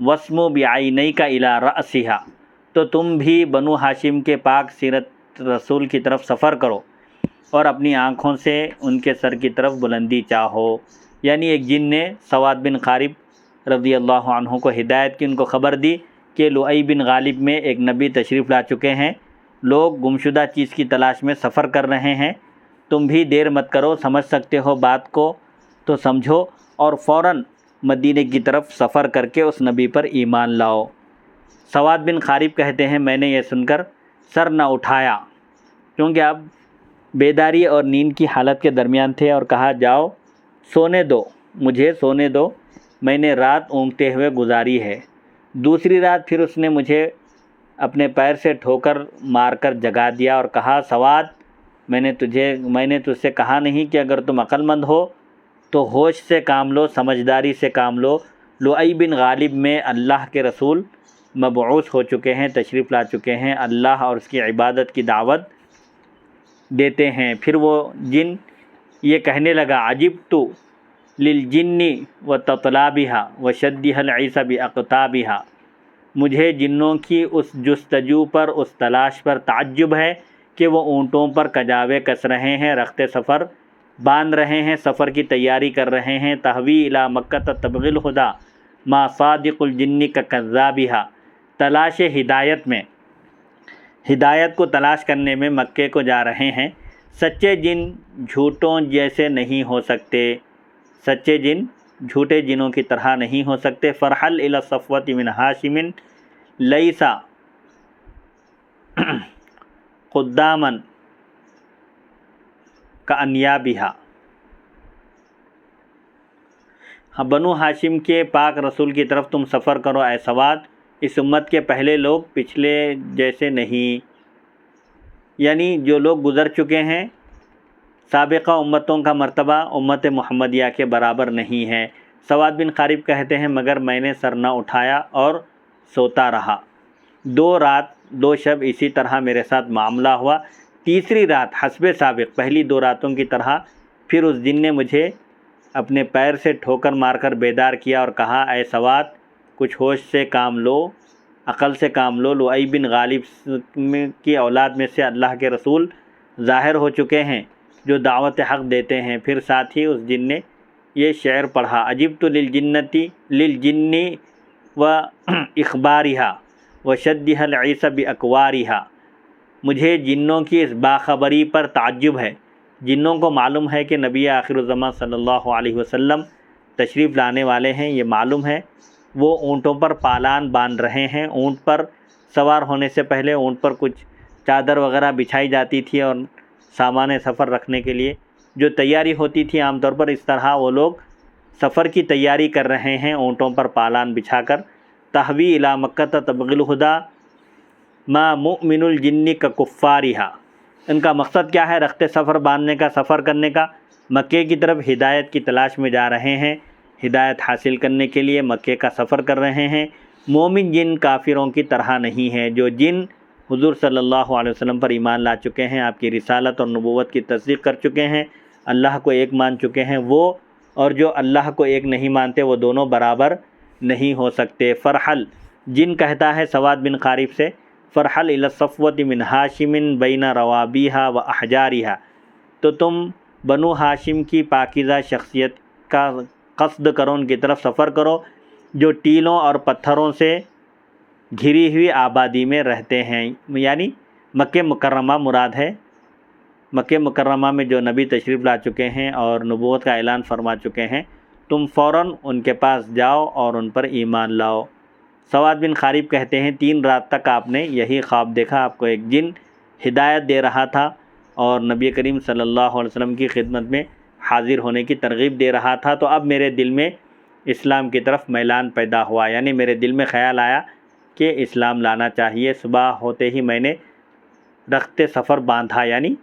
[SPEAKER 1] واسمو بعینیک الی رأسها، تو تم بھی بنو ہاشم کے پاک سیرت رسول کی طرف سفر کرو اور اپنی آنکھوں سے ان کے سر کی طرف بلندی چاہو۔ یعنی ایک جن نے سواد بن قارب رضی اللہ عنہ کو ہدایت کی، ان کو خبر دی کہ لؤی بن غالب میں ایک نبی تشریف لا چکے ہیں، لوگ گمشدہ چیز کی تلاش میں سفر کر رہے ہیں، تم بھی دیر مت کرو، سمجھ سکتے ہو بات کو تو سمجھو اور فوراً مدینے کی طرف سفر کر کے اس نبی پر ایمان لاؤ۔ سواد بن قارب کہتے ہیں، میں نے یہ سن کر سر نہ اٹھایا کیونکہ اب بیداری اور نیند کی حالت کے درمیان تھے، اور کہا، جاؤ سونے دو، مجھے سونے دو، میں نے رات اونگتے ہوئے گزاری ہے۔ دوسری رات پھر اس نے مجھے اپنے پیر سے ٹھوکر مار کر جگا دیا اور کہا، سواد، میں نے تجھ سے کہا نہیں کہ اگر تم عقل مند ہو تو ہوش سے کام لو، سمجھداری سے کام لو۔ لؤی بن غالب میں اللہ کے رسول مبعوث ہو چکے ہیں، تشریف لا چکے ہیں، اللہ اور اس کی عبادت کی دعوت دیتے ہیں۔ پھر وہ جن یہ کہنے لگا، عجبت للجن وتطلابها وشدها العیس باقطابها، مجھے جنوں کی اس جستجو پر، اس تلاش پر تعجب ہے کہ وہ اونٹوں پر کجاوے کس رہے ہیں، رخت سفر باندھ رہے ہیں، سفر کی تیاری کر رہے ہیں۔ تحوی الی مکہ تبغی الہدی ما صادق الجن کذابها، تلاش ہدایت میں، ہدایت کو تلاش کرنے میں مکے کو جا رہے ہیں۔ سچے جن جھوٹوں جیسے نہیں ہو سکتے، سچے جن جھوٹے جنوں کی طرح نہیں ہو سکتے۔ فرحل الی الصفوۃ من ہاشم لیس قداما کانیابها، بنو ہاشم کے پاک رسول کی طرف تم سفر کرو اے سواد، اس امت کے پہلے لوگ پچھلے جیسے نہیں، یعنی جو لوگ گزر چکے ہیں، سابقہ امتوں کا مرتبہ امت محمدیہ کے برابر نہیں ہے۔ سواد بن قارب کہتے ہیں، مگر میں نے سر نہ اٹھایا اور سوتا رہا۔ 2 رات 2 شب اسی طرح میرے ساتھ معاملہ ہوا۔ تیسری رات حسب سابق پہلی 2 راتوں کی طرح پھر اس جن نے مجھے اپنے پیر سے ٹھوکر مار کر بیدار کیا اور کہا، اے سواد، کچھ ہوش سے کام لو، عقل سے کام لو، لؤی بن غالب کی اولاد میں سے اللہ کے رسول ظاہر ہو چکے ہیں جو دعوت حق دیتے ہیں۔ پھر ساتھ ہی اس جن نے یہ شعر پڑھا، عجبت للجن و اخبارها وشدها العیس باقوارها، مجھے جنوں کی اس باخبری پر تعجب ہے۔ جنوں کو معلوم ہے کہ نبی آخر الزمان صلی اللہ علیہ وسلم تشریف لانے والے ہیں، یہ معلوم ہے۔ وہ اونٹوں پر پالان باندھ رہے ہیں۔ اونٹ پر سوار ہونے سے پہلے اونٹ پر کچھ چادر وغیرہ بچھائی جاتی تھی اور سامان سفر رکھنے کے لیے جو تیاری ہوتی تھی، عام طور پر اس طرح وہ لوگ سفر کی تیاری کر رہے ہیں اونٹوں پر پالان بچھا کر۔ تحوی الی مکہ تبغی الہدی ما مؤمن الجن ککفارها، ان کا مقصد کیا ہے؟ رخت سفر باندھنے کا، سفر کرنے کا، مکے کی طرف ہدایت کی تلاش میں جا رہے ہیں، ہدایت حاصل کرنے کے لیے مکے کا سفر کر رہے ہیں۔ مومن جن کافروں کی طرح نہیں ہے، جو جن حضور صلی اللہ علیہ وسلم پر ایمان لا چکے ہیں، آپ کی رسالت اور نبوت کی تصدیق کر چکے ہیں، اللہ کو ایک مان چکے ہیں، وہ اور جو اللہ کو ایک نہیں مانتے، وہ دونوں برابر نہیں ہو سکتے۔ فرحل جن کہتا ہے سواد بن قارب سے، فرحل الی الصفوۃ من ہاشم بین روابیہا و احجارہا، تو تم بنو ہاشم کی پاکیزہ شخصیت کا قصد کرو، ان کی طرف سفر کرو جو ٹیلوں اور پتھروں سے گھری ہوئی آبادی میں رہتے ہیں، یعنی مکہ مکرمہ مراد ہے۔ مکہ مکرمہ میں جو نبی تشریف لا چکے ہیں اور نبوت کا اعلان فرما چکے ہیں، تم فوراً ان کے پاس جاؤ اور ان پر ایمان لاؤ۔ سواد بن قارب کہتے ہیں 3 رات تک آپ نے یہی خواب دیکھا، آپ کو ایک جن ہدایت دے رہا تھا اور نبی کریم صلی اللہ علیہ وسلم کی خدمت میں حاضر ہونے کی ترغیب دے رہا تھا، تو اب میرے دل میں اسلام کی طرف میلان پیدا ہوا، یعنی میرے دل میں خیال آیا کہ اسلام لانا چاہیے۔ صبح ہوتے ہی میں نے رخت سفر باندھا، یعنی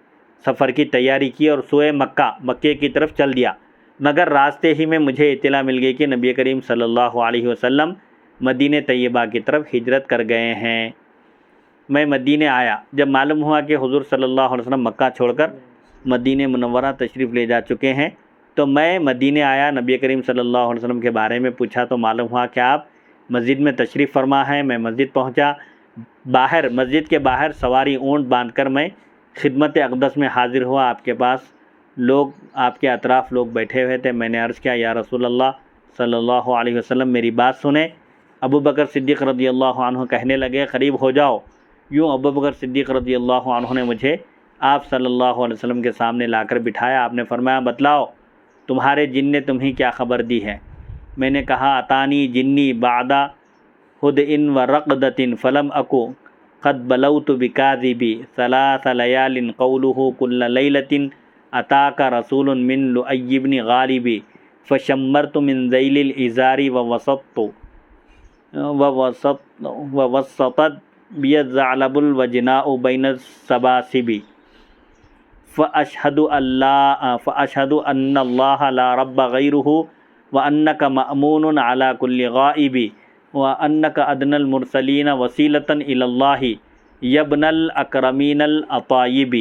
[SPEAKER 1] سفر کی تیاری کی اور سوئے مکے کی طرف چل دیا، مگر راستے ہی میں مجھے اطلاع مل گئی کہ نبی کریم صلی اللہ علیہ وسلم مدینہ طیبہ کی طرف ہجرت کر گئے ہیں۔ میں مدینہ آیا، جب معلوم ہوا کہ حضور صلی اللہ علیہ وسلم مکہ چھوڑ کر مدینہ منورہ تشریف لے جا چکے ہیں، تو میں مدینہ آیا، نبی کریم صلی اللہ علیہ وسلم کے بارے میں پوچھا تو معلوم ہوا کہ آپ مسجد میں تشریف فرما ہیں۔ میں مسجد پہنچا، مسجد کے باہر سواری اونٹ باندھ کر میں خدمت اقدس میں حاضر ہوا۔ آپ کے پاس لوگ، آپ کے اطراف لوگ بیٹھے ہوئے تھے۔ میں نے عرض کیا، یا رسول اللہ صلی اللہ علیہ وسلم میری بات سنیں۔ ابو بکر صدیق رضی اللہ عنہ کہنے لگے، قریب ہو جاؤ۔ یوں ابو بکر صدیق رضی اللہ عنہ نے مجھے آپ صلی اللہ علیہ وسلم کے سامنے لا کر بٹھایا۔ آپ نے فرمایا، بتلاؤ تمہارے جن نے تمہیں کیا خبر دی ہے؟ میں نے کہا، اتانی جنی بعد ہدء و رقدۃ فلم اکو قد بلوت بکاذبی ثلاث لیال قولہ کل لیلۃ اتاک رسول من لؤی بن غالب فشمرت من ذیل الازار ووسطت بی الثعلب الوجناء بین السباسب فأشهد أن الله لا رب غيره وأنك مأمون على كل غائب وأنك أدنى المرسلين وسيلة إلى الله يا ابن الأكرمين الأطايب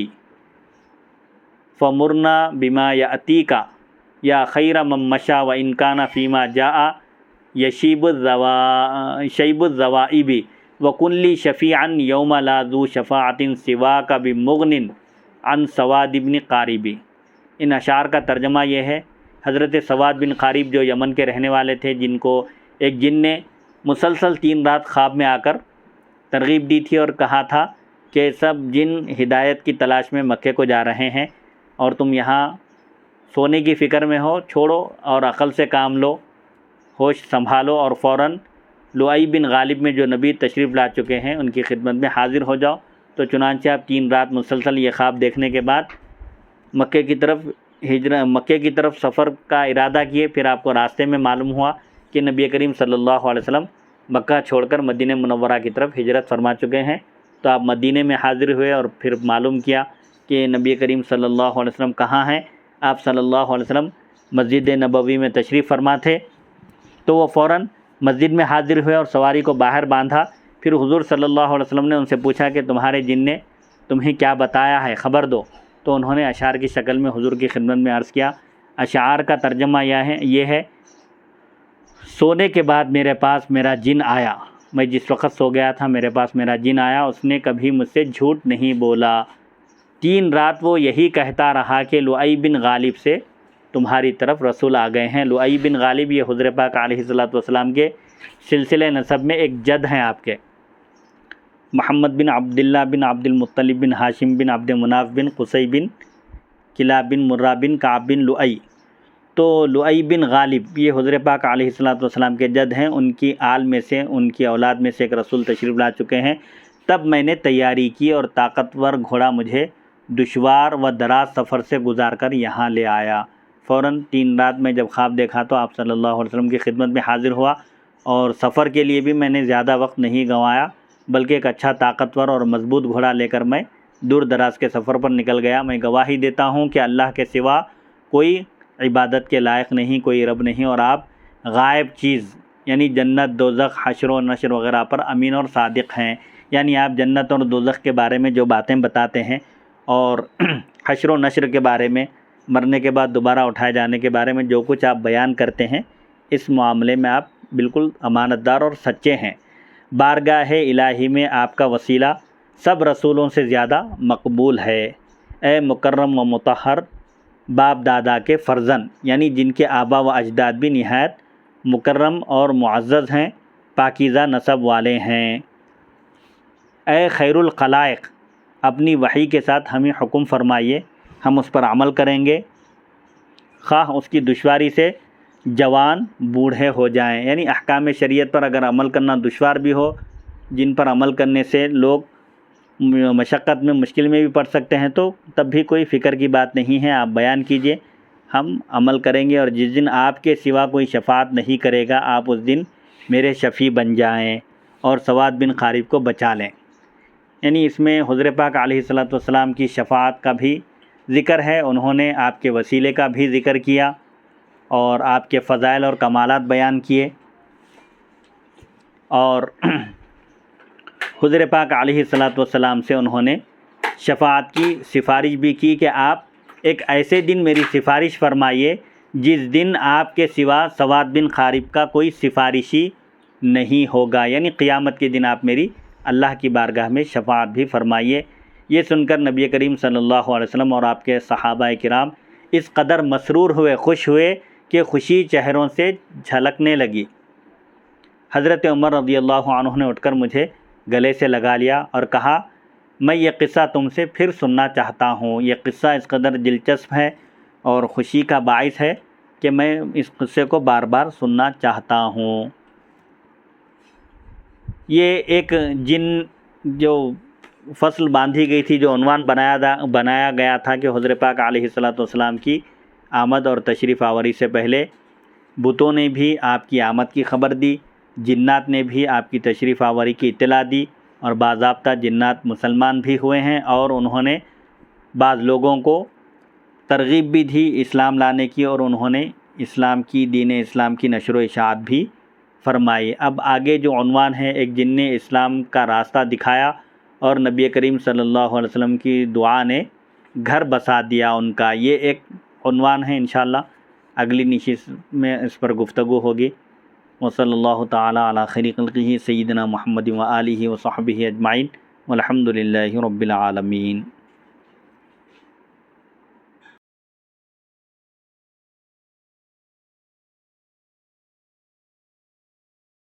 [SPEAKER 1] فمرنا بما يأتيك يا خير من مشى وإن كان فيما جاء يشيب الذوائب وكن لي شفيعا يوم لا ذو شفاعة سواك بمغن عن سواد بن قارب۔ ان اشعار کا ترجمہ یہ ہے، حضرت سواد بن قارب جو یمن کے رہنے والے تھے، جن کو ایک جن نے مسلسل 3 رات خواب میں آ کر ترغیب دی تھی اور کہا تھا کہ سب جن ہدایت کی تلاش میں مکے کو جا رہے ہیں اور تم یہاں سونے کی فکر میں ہو، چھوڑو اور عقل سے کام لو، ہوش سنبھالو اور فوراً لؤی بن غالب میں جو نبی تشریف لا چکے ہیں ان کی خدمت میں حاضر ہو جاؤ۔ تو چنانچہ آپ 3 رات مسلسل یہ خواب دیکھنے کے بعد مکے کی طرف سفر کا ارادہ کیے۔ پھر آپ کو راستے میں معلوم ہوا کہ نبی کریم صلی اللہ علیہ وسلم مکہ چھوڑ کر مدینہ منورہ کی طرف ہجرت فرما چکے ہیں۔ تو آپ مدینہ میں حاضر ہوئے اور پھر معلوم کیا کہ نبی کریم صلی اللہ علیہ وسلم کہاں ہیں۔ آپ صلی اللہ علیہ وسلم مسجد نبوی میں تشریف فرما تھے، تو وہ فوراً مسجد میں حاضر ہوئے اور سواری کو باہر باندھا۔ پھر حضور صلی اللہ علیہ وسلم نے ان سے پوچھا کہ تمہارے جن نے تمہیں کیا بتایا ہے، خبر دو۔ تو انہوں نے اشعار کی شکل میں حضور کی خدمت میں عرض کیا۔ اشعار کا ترجمہ یہ ہے، سونے کے بعد میرے پاس میرا جن آیا، میں جس وقت سو گیا تھا میرے پاس میرا جن آیا، اس نے کبھی مجھ سے جھوٹ نہیں بولا۔ 3 رات وہ یہی کہتا رہا کہ لؤی بن غالب سے تمہاری طرف رسول آ گئے ہیں۔ لؤی بن غالب یہ حضور پاک علیہ الصلوۃ والسلام کے سلسلے نسب میں ایک جد ہیں آپ کے، محمد بن عبداللہ بن عبد المطلب بن ہاشم بن عبد مناف بن قصی بن کلاب بن مرہ بن کعب بن لؤی۔ تو لؤی بن غالب یہ حضور پاک علیہ الصلوۃ والسلام کے جد ہیں، ان کی آل میں سے، ان کی اولاد میں سے ایک رسول تشریف لا چکے ہیں۔ تب میں نے تیاری کی اور طاقتور گھوڑا مجھے دشوار و دراز سفر سے گزار کر یہاں لے آیا۔ فوراً 3 رات میں جب خواب دیکھا تو آپ صلی اللہ علیہ وسلم کی خدمت میں حاضر ہوا، اور سفر کے لیے بھی میں نے زیادہ وقت نہیں گنوایا، بلکہ ایک اچھا طاقتور اور مضبوط گھوڑا لے کر میں دور دراز کے سفر پر نکل گیا، میں گواہی دیتا ہوں کہ اللہ کے سوا کوئی عبادت کے لائق نہیں، کوئی رب نہیں، اور آپ غائب چیز یعنی جنت، دوزخ، حشر و نشر وغیرہ پر امین اور صادق ہیں۔ یعنی آپ جنت اور دوزخ کے بارے میں جو باتیں بتاتے ہیں اور حشر و نشر کے بارے میں، مرنے کے بعد دوبارہ اٹھائے جانے کے بارے میں جو کچھ آپ بیان کرتے ہیں، اس معاملے میں آپ بالکل امانت دار اور سچے ہیں۔ بارگاہ الہی میں آپ کا وسیلہ سب رسولوں سے زیادہ مقبول ہے۔ اے مکرم و مطہر باپ دادا کے فرزند، یعنی جن کے آبا و اجداد بھی نہایت مکرم اور معزز ہیں، پاکیزہ نسب والے ہیں۔ اے خیر الخلائق، اپنی وحی کے ساتھ ہمیں حکم فرمائیے، ہم اس پر عمل کریں گے، خواہ اس کی دشواری سے جوان بوڑھے ہو جائیں۔ یعنی احکام شریعت پر اگر عمل کرنا دشوار بھی ہو، جن پر عمل کرنے سے لوگ مشقت میں، مشکل میں بھی پڑ سکتے ہیں، تو تب بھی کوئی فکر کی بات نہیں ہے، آپ بیان کیجئے، ہم عمل کریں گے۔ اور جس دن آپ کے سوا کوئی شفاعت نہیں کرے گا، آپ اس دن میرے شفیع بن جائیں اور سواد بن خارب کو بچا لیں۔ یعنی اس میں حضور پاک علیہ الصلوۃ والسلام کی شفاعت کا بھی ذکر ہے، انہوں نے آپ کے وسیلے کا بھی ذکر کیا اور آپ کے فضائل اور کمالات بیان کیے، اور حضور پاک علیہ الصلوۃ والسلام سے انہوں نے شفاعت کی سفارش بھی کی کہ آپ ایک ایسے دن میری سفارش فرمائیے جس دن آپ کے سوا سواد بن خارب کا کوئی سفارشی نہیں ہوگا، یعنی قیامت کے دن آپ میری اللہ کی بارگاہ میں شفاعت بھی فرمائیے۔ یہ سن کر نبی کریم صلی اللہ علیہ وسلم اور آپ کے صحابہ کرام اس قدر مسرور ہوئے، خوش ہوئے کہ خوشی چہروں سے جھلکنے لگی۔ حضرت عمر رضی اللہ عنہ نے اٹھ کر مجھے گلے سے لگا لیا اور کہا، میں یہ قصہ تم سے پھر سننا چاہتا ہوں۔ یہ قصہ اس قدر دلچسپ ہے اور خوشی کا باعث ہے کہ میں اس قصے کو بار بار سننا چاہتا ہوں۔ یہ ایک جن جو فصل باندھی گئی تھی، جو عنوان بنایا گیا تھا کہ حضور پاک علیہ الصلوۃ والسلام کی آمد اور تشریف آوری سے پہلے بتوں نے بھی آپ کی آمد کی خبر دی، جنات نے بھی آپ کی تشریف آوری کی اطلاع دی، اور باضابطہ جنات مسلمان بھی ہوئے ہیں، اور انہوں نے بعض لوگوں کو ترغیب بھی دی اسلام لانے کی، اور انہوں نے اسلام کی، دین اسلام کی نشر و اشاعت بھی فرمائی۔ اب آگے جو عنوان ہے، ایک جن نے اسلام کا راستہ دکھایا اور نبی کریم صلی اللہ علیہ وسلم کی دعا نے گھر بسا دیا ان کا، یہ ایک عنوان ہے۔ انشاءاللہ اگلی نشست میں اس پر گفتگو ہوگی۔ وصلی اللہ تعالی علی خیر خلقہ سیدنا محمد و آلہ و صحبہ اجمعین والحمد للہ رب العالمین۔